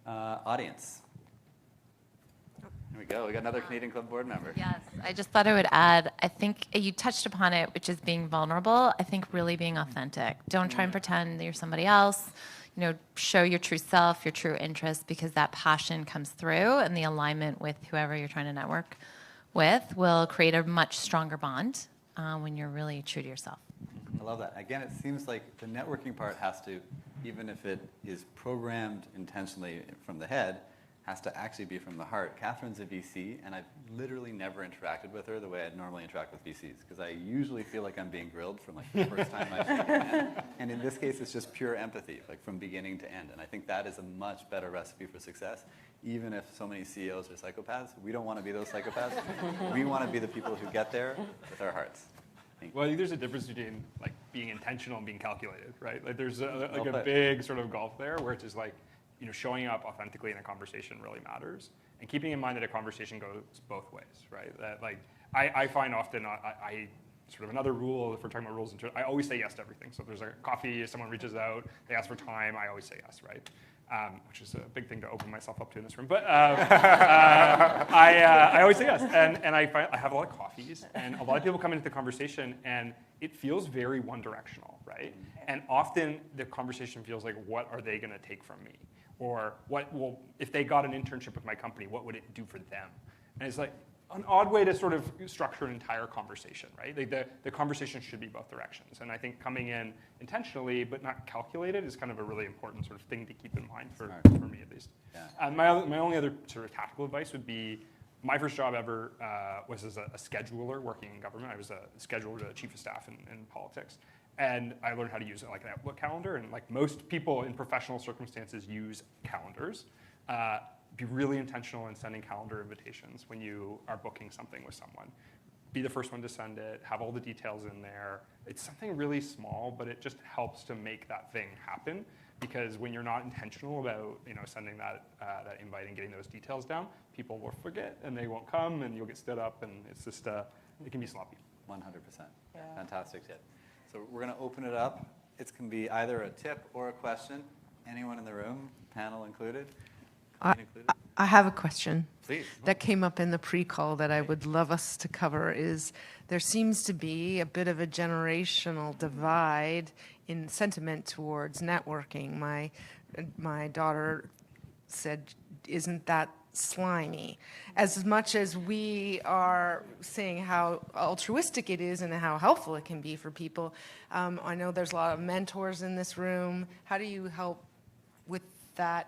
Audience. There we go. We got another Canadian Club board member. Yes, I just thought I would add, I think you touched upon it, which is being vulnerable. I think really being authentic. Don't try and pretend that you're somebody else. You know, show your true self, your true interests, because that passion comes through, and the alignment with whoever you're trying to network with will create a much stronger bond when you're really true to yourself. I love that. Again, it seems like the networking part has to, even if it is programmed intentionally from the head, has to actually be from the heart. Catherine's a VC, and I've literally never interacted with her the way I'd normally interact with VCs, because I usually feel like I'm being grilled from like the first time I've met. And in this case, it's just pure empathy, like from beginning to end. And I think that is a much better recipe for success, even if so many CEOs are psychopaths. We don't want to be those psychopaths. We want to be the people who get there with our hearts. Well, I think there's a difference between like being intentional and being calculated, right? Like there's a big sort of gulf there where it's just like, you know, showing up authentically in a conversation really matters, and keeping in mind that a conversation goes both ways, right? That like I find often I sort of another rule, if we're talking about rules, I always say yes to everything. So if there's a coffee, if someone reaches out, they ask for time, I always say yes, right? Which is a big thing to open myself up to in this room. But I always say yes, and I have a lot of coffees, and a lot of people come into the conversation, and it feels very one-directional, right? And often the conversation feels like, what are they going to take from me? Or if they got an internship with my company, what would it do for them? And it's like an odd way to sort of structure an entire conversation, right? The conversation should be both directions. And I think coming in intentionally but not calculated is kind of a really important sort of thing to keep in mind for me at least. Yeah. My only other sort of tactical advice would be, my first job ever was as a scheduler working in government. I was a scheduler to the chief of staff in politics. And I learned how to use it like an Outlook calendar. And like most people in professional circumstances use calendars. Be really intentional in sending calendar invitations when you are booking something with someone. Be the first one to send it, have all the details in there. It's something really small, but it just helps to make that thing happen. Because when you're not intentional about sending that invite and getting those details down, people will forget and they won't come, and you'll get stood up, and it's just it can be sloppy. 100%. Yeah. Fantastic tip. So we're going to open it up. It can be either a tip or a question. Anyone in the room, panel included? I have a question. Please. That came up in the pre-call that I would love us to cover is there seems to be a bit of a generational divide in sentiment towards networking. My daughter said, "Isn't that slimy?" As much as we are saying how altruistic it is and how helpful it can be for people, I know there's a lot of mentors in this room. How do you help with that?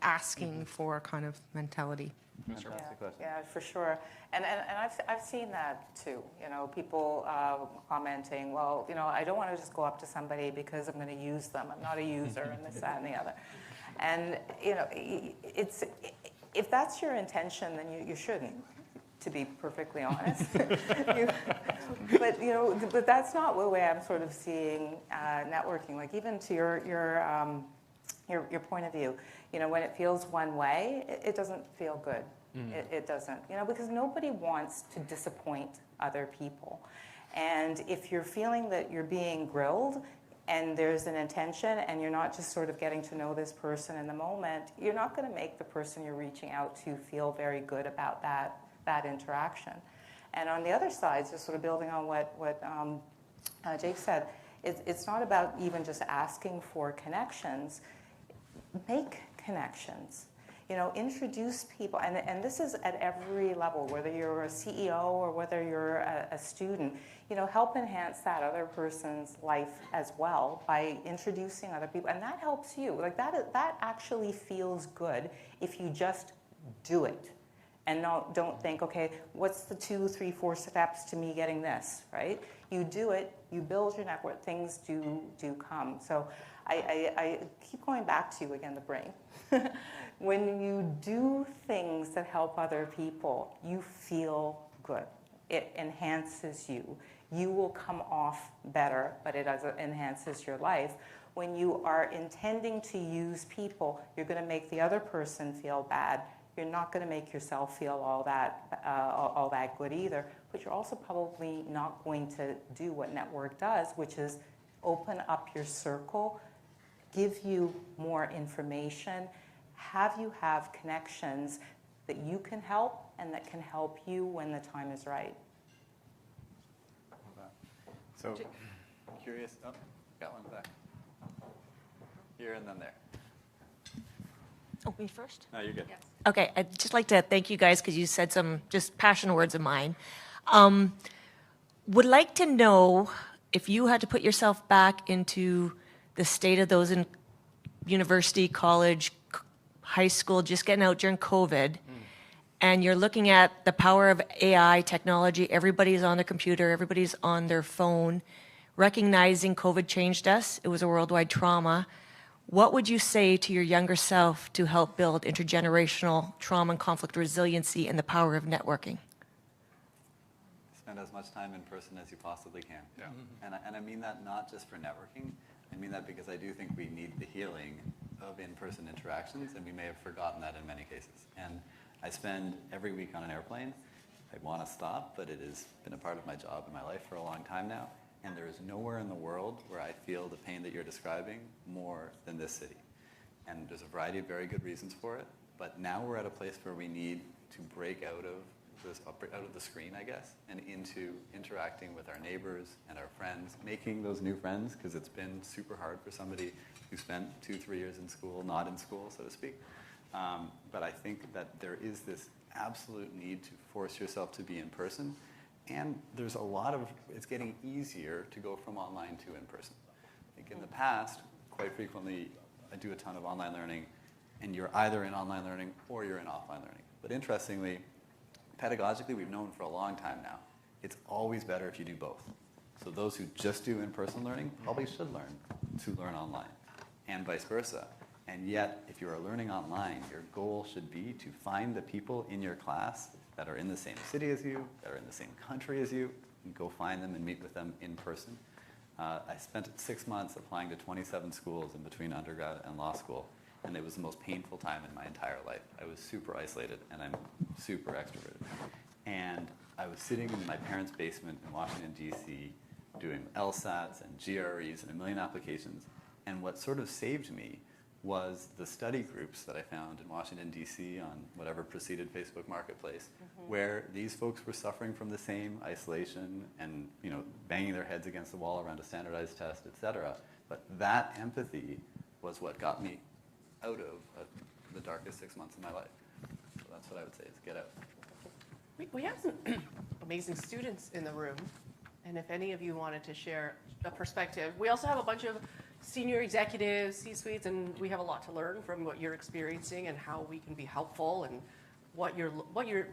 Asking for kind of mentality. Yeah, for sure. And I've seen that too. People commenting, well, I don't want to just go up to somebody because I'm going to use them. I'm not a user, and this, that, and the other. And it's if that's your intention, then you shouldn't, to be perfectly honest. But that's not the way I'm sort of seeing networking. Like even to your point of view, when it feels one way, it doesn't feel good. It doesn't, because nobody wants to disappoint other people. And if you're feeling that you're being grilled and there's an intention and you're not just sort of getting to know this person in the moment, you're not going to make the person you're reaching out to feel very good about that interaction. And on the other side, just sort of building on what Jake said, it's not about even just asking for connections. Make connections. Introduce people, and this is at every level, whether you're a CEO or whether you're a student, help enhance that other person's life as well by introducing other people, and that helps you. Like that actually feels good if you just do it. And don't think, okay, what's the 2, 3, 4 steps to me getting this, right? You do it, you build your network, things do come. So I keep going back to, again, the brain. When you do things that help other people, you feel good. It enhances you. You will come off better, but it enhances your life. When you are intending to use people, you're going to make the other person feel bad. You're not going to make yourself feel all that good either, but you're also probably not going to do what network does, which is open up your circle, give you more information, have you have connections that you can help and that can help you when the time is right. So, curious, oh, got one back. Here and then there. Oh, me first? No, you're good. Okay, I'd just like to thank you guys because you said some just passionate words of mine. Would like to know if you had to put yourself back into the state of those in university, college, high school, just getting out during COVID, and you're looking at the power of AI technology, everybody's on their computer, everybody's on their phone, recognizing COVID changed us, it was a worldwide trauma. What would you say to your younger self to help build intergenerational trauma and conflict resiliency and the power of networking? Spend as much time in person as you possibly can. Yeah. And I mean that not just for networking. I mean that because I do think we need the healing of in-person interactions, and we may have forgotten that in many cases. And I spend every week on an airplane. I want to stop, but it has been a part of my job and my life for a long time now. And there is nowhere in the world where I feel the pain that you're describing more than this city. And there's a variety of very good reasons for it. But now we're at a place where we need to break out of the screen, I guess, and into interacting with our neighbors and our friends, making those new friends, because it's been super hard for somebody who spent 2-3 years in school, not in school, so to speak. But I think that there is this absolute need to force yourself to be in person. And there's a lot of, it's getting easier to go from online to in person. I think in the past, quite frequently, I do a ton of online learning, and you're either in online learning or you're in offline learning. But interestingly, pedagogically, we've known for a long time now, it's always better if you do both. So those who just do in-person learning probably should learn to learn online, and vice versa. And yet, if you are learning online, your goal should be to find the people in your class that are in the same city as you, that are in the same country as you, and go find them and meet with them in person. I spent 6 months applying to 27 schools in between undergrad and law school, and it was the most painful time in my entire life. I was super isolated, and I'm super extroverted. And I was sitting in my parents' basement in Washington, D.C., doing LSATs and GREs and a million applications. And what sort of saved me was the study groups that I found in Washington, D.C. on whatever preceded Facebook Marketplace, where these folks were suffering from the same isolation and, you know, banging their heads against the wall around a standardized test, et cetera. But that empathy was what got me out of the darkest 6 months of my life. So that's what I would say, is get out. We have some amazing students in the room, and if any of you wanted to share a perspective. We also have a bunch of senior executives, C-suites, and we have a lot to learn from what you're experiencing and how we can be helpful and what you're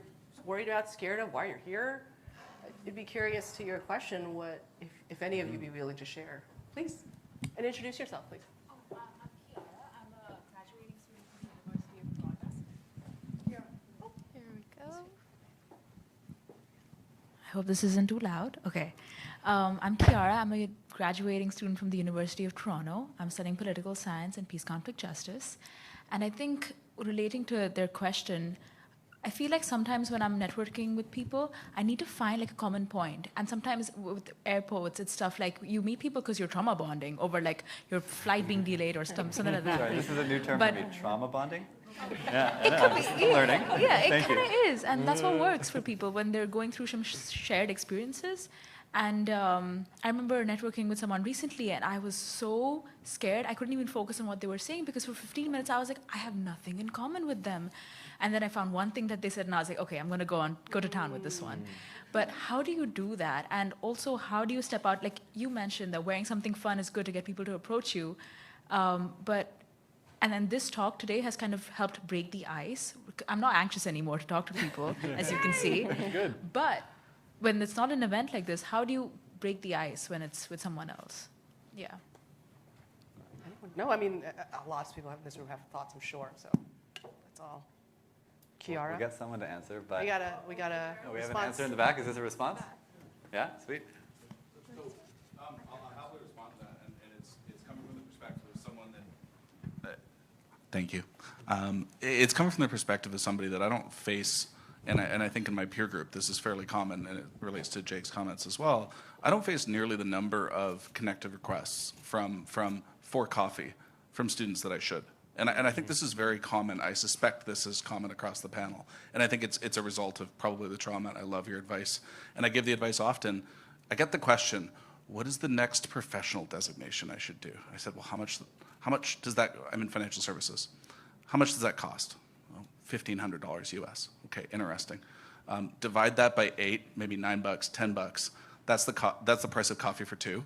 worried about, scared of, why you're here. I'd be curious to your question, what if any of you be willing to share, please, and introduce yourself, please. I'm Kiara. I'm a graduating student from the University of Toronto. Oh, here we go. I hope this isn't too loud. Okay. I'm Kiara. I'm a graduating student from the University of Toronto. I'm studying political science and peace conflict justice. And I think relating to their question, I feel like sometimes when I'm networking with people, I need to find like a common point. And sometimes with airports, it's stuff like you meet people because you're trauma bonding over like your flight being delayed or something like that. Sorry, this is a new term But- for me, trauma bonding? Yeah, I know, I'm still learning. Yeah, it Thank kind of you. is. And that's what works for people when they're going through some shared experiences. And I remember networking with someone recently, and I was so scared. I couldn't even focus on what they were saying because for 15 minutes, I was like, I have nothing in common with them. And then I found one thing that they said, and I was like, okay, I'm going to go to town with this one. But how do you do that? And also, how do you step out? Like you mentioned that wearing something fun is good to get people to approach you. And then this talk today has kind of helped break the ice. I'm not anxious anymore to talk to people, as you can see. Good. But when it's not an event like this, how do you break the ice when it's with someone else? Yeah. No, I mean, lots of people in this room have thoughts, I'm sure, so that's all. Kiara? We got someone to answer, but We got a oh, we have an response. answer in the back. Is this a response? Yeah, sweet. So I'll happily respond to that, and it's coming from the perspective of someone that. Thank you. It's coming from the perspective of somebody that I don't face, and I think in my peer group this is fairly common, and it relates to Jake's comments as well. I don't face nearly the number of connective requests for coffee from students that I should. And I think this is very common. I suspect this is common across the panel. And I think it's a result of probably the trauma. I love your advice. And I give the advice often. I get the question, what is the next professional designation I should do? I said, well, how much does that, I'm in financial services. How much does that cost? Well, $1,500 US. Okay, interesting. Divide that by 8, maybe $9, $10. That's the price of coffee for 2.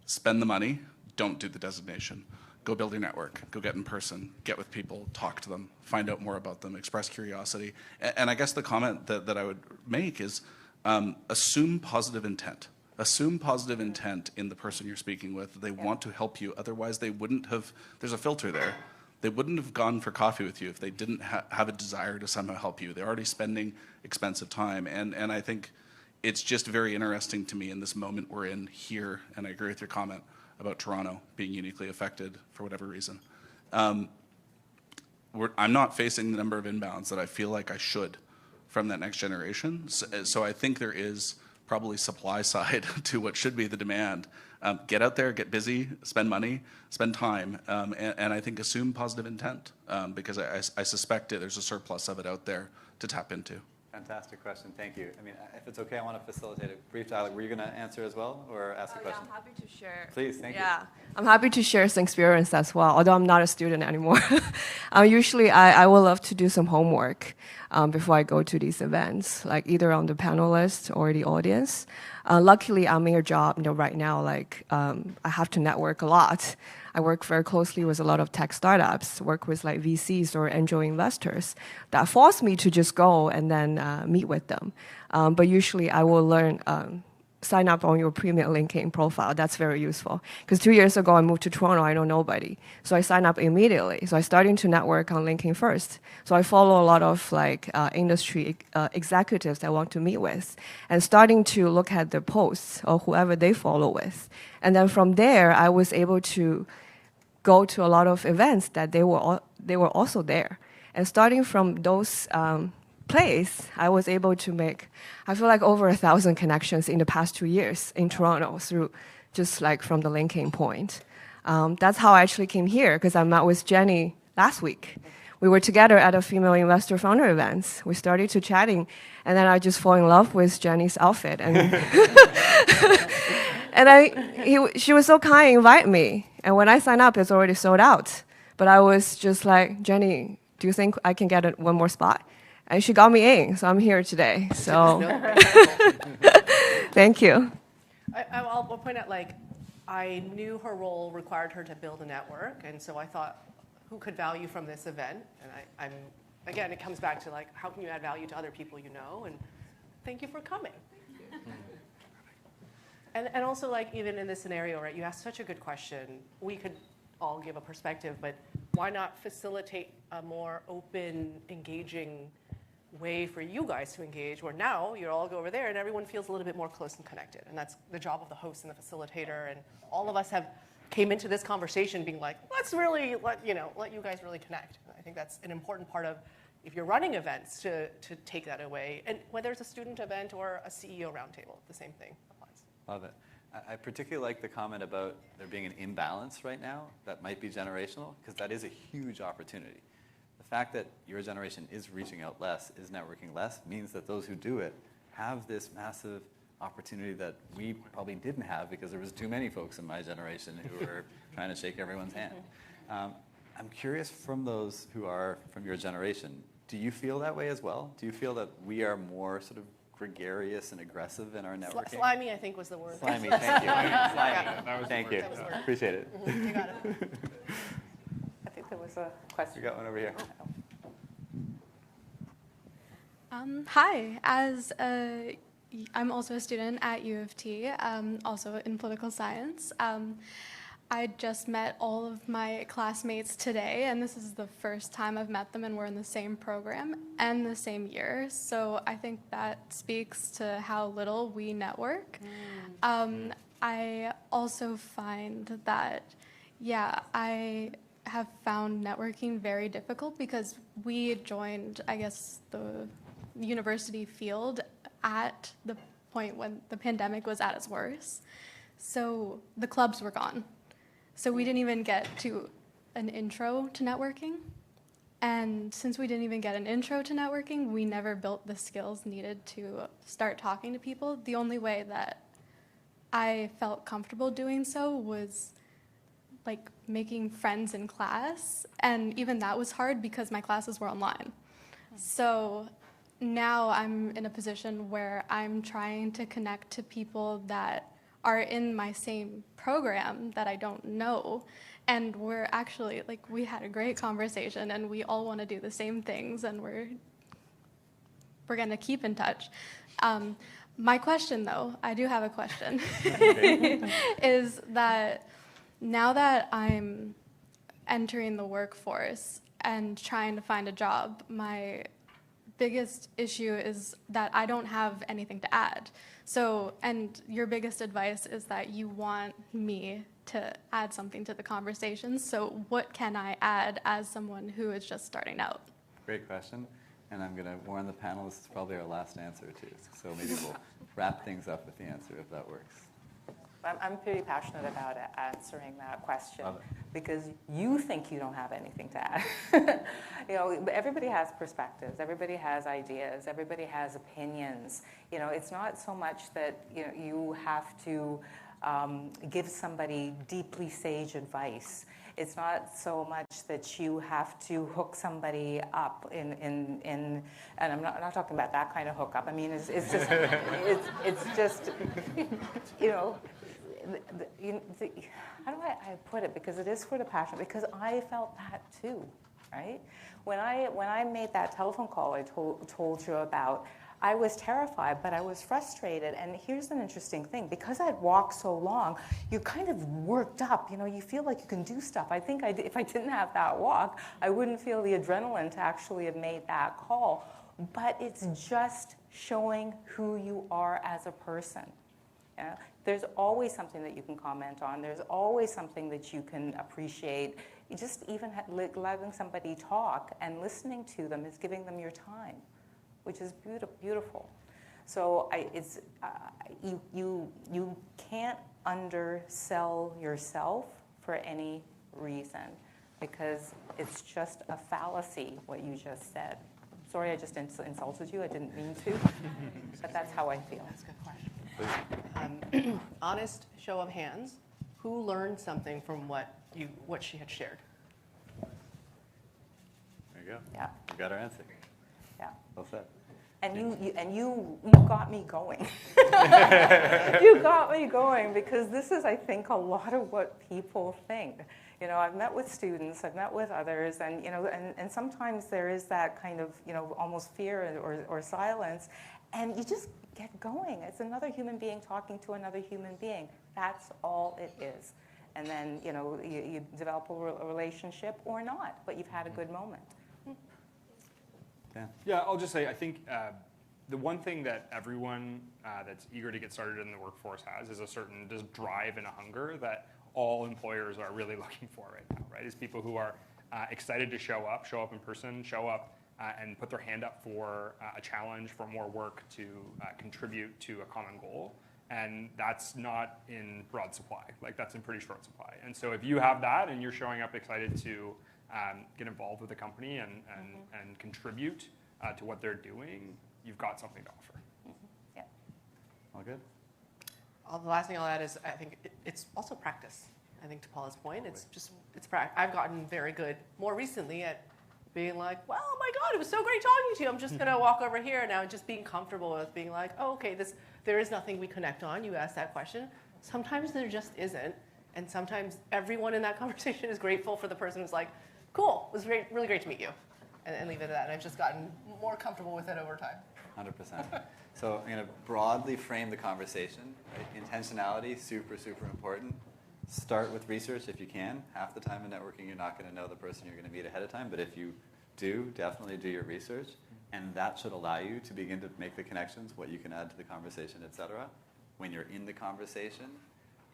Spend the money, don't do the designation. Go build your network, go get in person, get with people, talk to them, find out more about them, express curiosity. And I guess the comment that I would make is assume positive intent. Assume positive intent in the person you're speaking with. They want to help you, otherwise they wouldn't have, there's a filter there. They wouldn't have gone for coffee with you if they didn't have a desire to somehow help you. They're already spending expensive time. And I think it's just very interesting to me in this moment we're in here, and I agree with your comment about Toronto being uniquely affected for whatever reason. I'm not facing the number of inbounds that I feel like I should from that next generation. So I think there is probably supply side to what should be the demand. Get out there, get busy, spend money, spend time, and I think assume positive intent, because I suspect there's a surplus of it out there to tap into. Fantastic question, thank you. I mean, if it's okay, I want to facilitate a brief dialogue. Were you going to answer as well, or ask a question? Yeah, I'm happy to share. Please, thank you. Yeah, I'm happy to share some experience as well, although I'm not a student anymore. Usually, I will love to do some homework before I go to these events, like either on the panelists or the audience. Luckily, I'm in a job right now, like I have to network a lot. I work very closely with a lot of tech startups, work with like VCs or angel investors that force me to just go and then meet with them. But usually I will learn, sign up on your premium LinkedIn profile. That's very useful. Because 2 years ago, I moved to Toronto, I know nobody. So I signed up immediately. So I started to network on LinkedIn first. So I follow a lot of like industry executives I want to meet with, and starting to look at their posts or whoever they follow with. And then from there, I was able to go to a lot of events that they were also there. And starting from those place, I was able to make, I feel like over 1,000 connections in the past 2 years in Toronto through just like from the linking point. That's how I actually came here, because I met with Jeanne last week. We were together at a female investor founder event. We started to chatting, and then I just fall in love with Jeanne's outfit. And, she was so kind, invite me. And when I signed up, it's already sold out. But I was just like, Jeanne, do you think I can get one more spot? And she got me in, so I'm here today. So, thank you. I'll point out, like, I knew her role required her to build a network, and so I thought, who could value from this event? And again, it comes back to like, how can you add value to other people you know? And thank you for coming. And also, like, even in this scenario, right, you asked such a good question. We could all give a perspective, but why not facilitate a more open, engaging way for you guys to engage, where now you all go over there and everyone feels a little bit more close and connected. And that's the job of the host and the facilitator. And all of us came into this conversation being like, let's really let you guys really connect. And I think that's an important part of, if you're running events, to take that away. And whether it's a student event or a CEO roundtable, the same thing applies. Love it. I particularly like the comment about there being an imbalance right now that might be generational, because that is a huge opportunity. The fact that your generation is reaching out less, is networking less, means that those who do it have this massive opportunity that we probably didn't have because there was too many folks in my generation who were trying to shake everyone's hand. I'm curious, from those who are from your generation, do you feel that way as well? Do you feel that we are more sort of gregarious and aggressive in our networking? Slimy, I think, was the word. Slimy, thank you. Slimy. Thank you. Appreciate it. You got it. I think there was a question. We got one over here. Hi, I'm also a student at U of T, also in political science. I just met all of my classmates today, and this is the first time I've met them, and we're in the same program and the same year. So I think that speaks to how little we network. I also find that, I have found networking very difficult because we joined, I guess, the university field at the point when the pandemic was at its worst. So the clubs were gone. So we didn't even get to an intro to networking. And since we didn't even get an intro to networking, we never built the skills needed to start talking to people. The only way that I felt comfortable doing so was like making friends in class. And even that was hard because my classes were online. So now I'm in a position where I'm trying to connect to people that are in my same program that I don't know. And we're actually, like, we had a great conversation and we all want to do the same things and we're going to keep in touch. My question, though, I do have a question, is that now that I'm entering the workforce and trying to find a job, my biggest issue is that I don't have anything to add. So, and your biggest advice is that you want me to add something to the conversation. So what can I add as someone who is just starting out? Great question. And I'm going to warn the panel, this is probably our last answer too. So maybe we'll wrap things up with the answer if that works. I'm pretty passionate about answering that question because you think you don't have anything to add. You know, but everybody has perspectives, everybody has ideas, everybody has opinions. You know, it's not so much that you have to give somebody deeply sage advice. It's not so much that you have to hook somebody up in and I'm not talking about that kind of hookup. I mean, it's just it's just how do I put it? Because it is for the passion. Because I felt that too, right? When I made that telephone call I told you about, I was terrified, but I was frustrated. And here's an interesting thing. Because I'd walked so long, you're kind of worked up. You know, you feel like you can do stuff. I think if I didn't have that walk, I wouldn't feel the adrenaline to actually have made that call. But it's just showing who you are as a person. Yeah? There's always something that you can comment on. There's always something that you can appreciate. You just even letting somebody talk and listening to them is giving them your time, which is beautiful. So you can't undersell yourself for any reason because it's just a fallacy what you just said. Sorry, I just insulted you. I didn't mean to, but that's how I feel. That's a good question. Honest show of hands, who learned something from what she had shared? There you go. Yeah. We got our answer. Yeah. Well said. And you got me going. You got me going because this is, I think, a lot of what people think. You know, I've met with students, I've met with others, and and sometimes there is that kind of almost fear or silence, and you just get going. It's another human being talking to another human being. That's all it is. And then you develop a relationship or not, but you've had a good moment. Yeah, I'll just say, I think the one thing that everyone that's eager to get started in the workforce has is a certain just drive and a hunger that all employers are really looking for right now, right? Is people who are excited to show up in person, show up and put their hand up for a challenge, for more work to contribute to a common goal. And that's not in broad supply, like that's in pretty short supply. And so if you have that and you're showing up excited to get involved with the company and contribute to what they're doing, you've got something to offer. Yeah. All good? The last thing I'll add is I think it's also practice. I think to Paula's point, it's practice. I've gotten very good more recently at being like, well, oh my God, it was so great talking to you. I'm just going to walk over here now and just being comfortable with being like, oh, okay, there is nothing we connect on. You asked that question. Sometimes there just isn't. And sometimes everyone in that conversation is grateful for the person who's like, cool, it was really great to meet you. And leave it at that. And I've just gotten more comfortable with it over time. 100%. So I'm going to broadly frame the conversation. Right? Intentionality, super, super important. Start with research if you can. Half the time in networking, you're not going to know the person you're going to meet ahead of time. But if you do, definitely do your research. And that should allow you to begin to make the connections, what you can add to the conversation, et cetera. When you're in the conversation,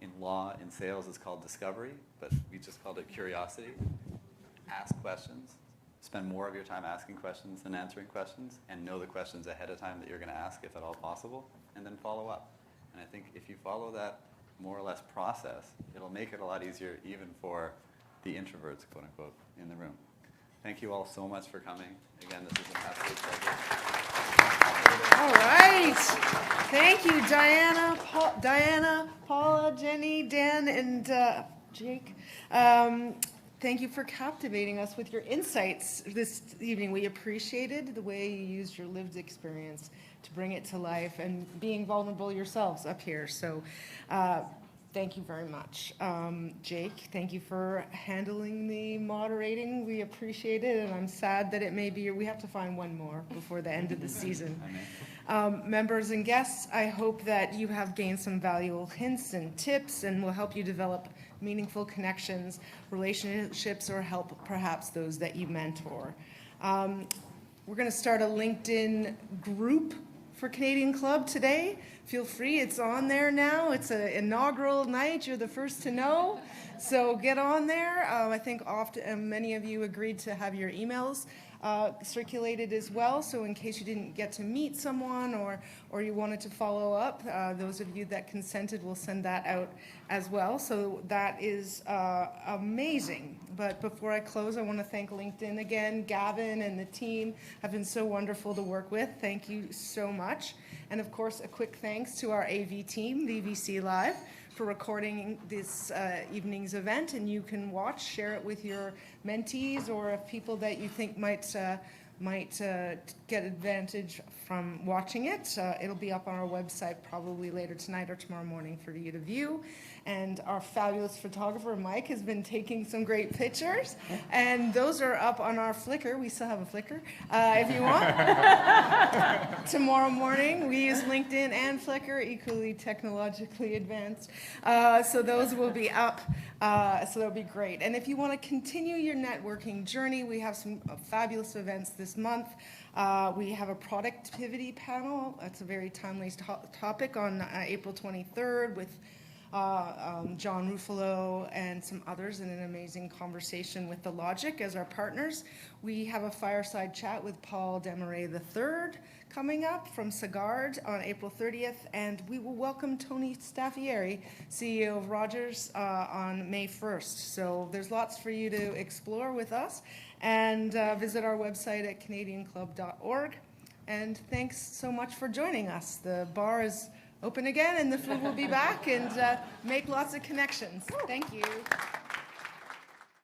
in law, in sales, it's called discovery. But we just called it curiosity. Ask questions. Spend more of your time asking questions than answering questions, and know the questions ahead of time that you're going to ask, if at all possible, and then follow up. And I think if you follow that more or less process, it'll make it a lot easier even for the introverts, quote unquote, in the room. Thank you all so much for coming. Again, this is an absolute pleasure. All right. Thank you, Diana, Paula, Jenny, Dan, and Jake. Thank you for captivating us with your insights this evening. We appreciated the way you used your lived experience to bring it to life and being vulnerable yourselves up here. So thank you very much. Jake, thank you for handling the moderating. We appreciate it, and I'm sad that it may be, we have to find one more before the end of the season. Members and guests, I hope that you have gained some valuable hints and tips and will help you develop meaningful connections, relationships, or help perhaps those that you mentor. We're going to start a LinkedIn group for Canadian Club today. Feel free, it's on there now. It's an inaugural night. You're the first to know. So get on there. I think often many of you agreed to have your emails circulated as well. So in case you didn't get to meet someone or you wanted to follow up, those of you that consented will send that out as well. So that is amazing. But before I close, I want to thank LinkedIn again. Gavin and the team have been so wonderful to work with. Thank you so much. And of course, a quick thanks to our AV team, VVC Live, for recording this evening's event. And you can watch, share it with your mentees or people that you think might get advantage from watching it. It'll be up on our website probably later tonight or tomorrow morning for you to view. And our fabulous photographer, Mike, has been taking some great pictures. And those are up on our Flickr. We still have a Flickr, if you want. Tomorrow morning, we use LinkedIn and Flickr, equally technologically advanced. So those will be up. So that'll be great. And if you want to continue your networking journey, we have some fabulous events this month. We have a productivity panel. That's a very timely topic on April 23rd with John Ruffalo and some others in an amazing conversation with The Logic as our partners. We have a fireside chat with Paul Desmarais III coming up from Sagard on April 30th, and we will welcome Tony Staffieri, CEO of Rogers, on May 1st. So there's lots for you to explore with us, and visit our website at canadianclub.org. And thanks so much for joining us. The bar is open again, and the food will be back, and make lots of connections. Thank you.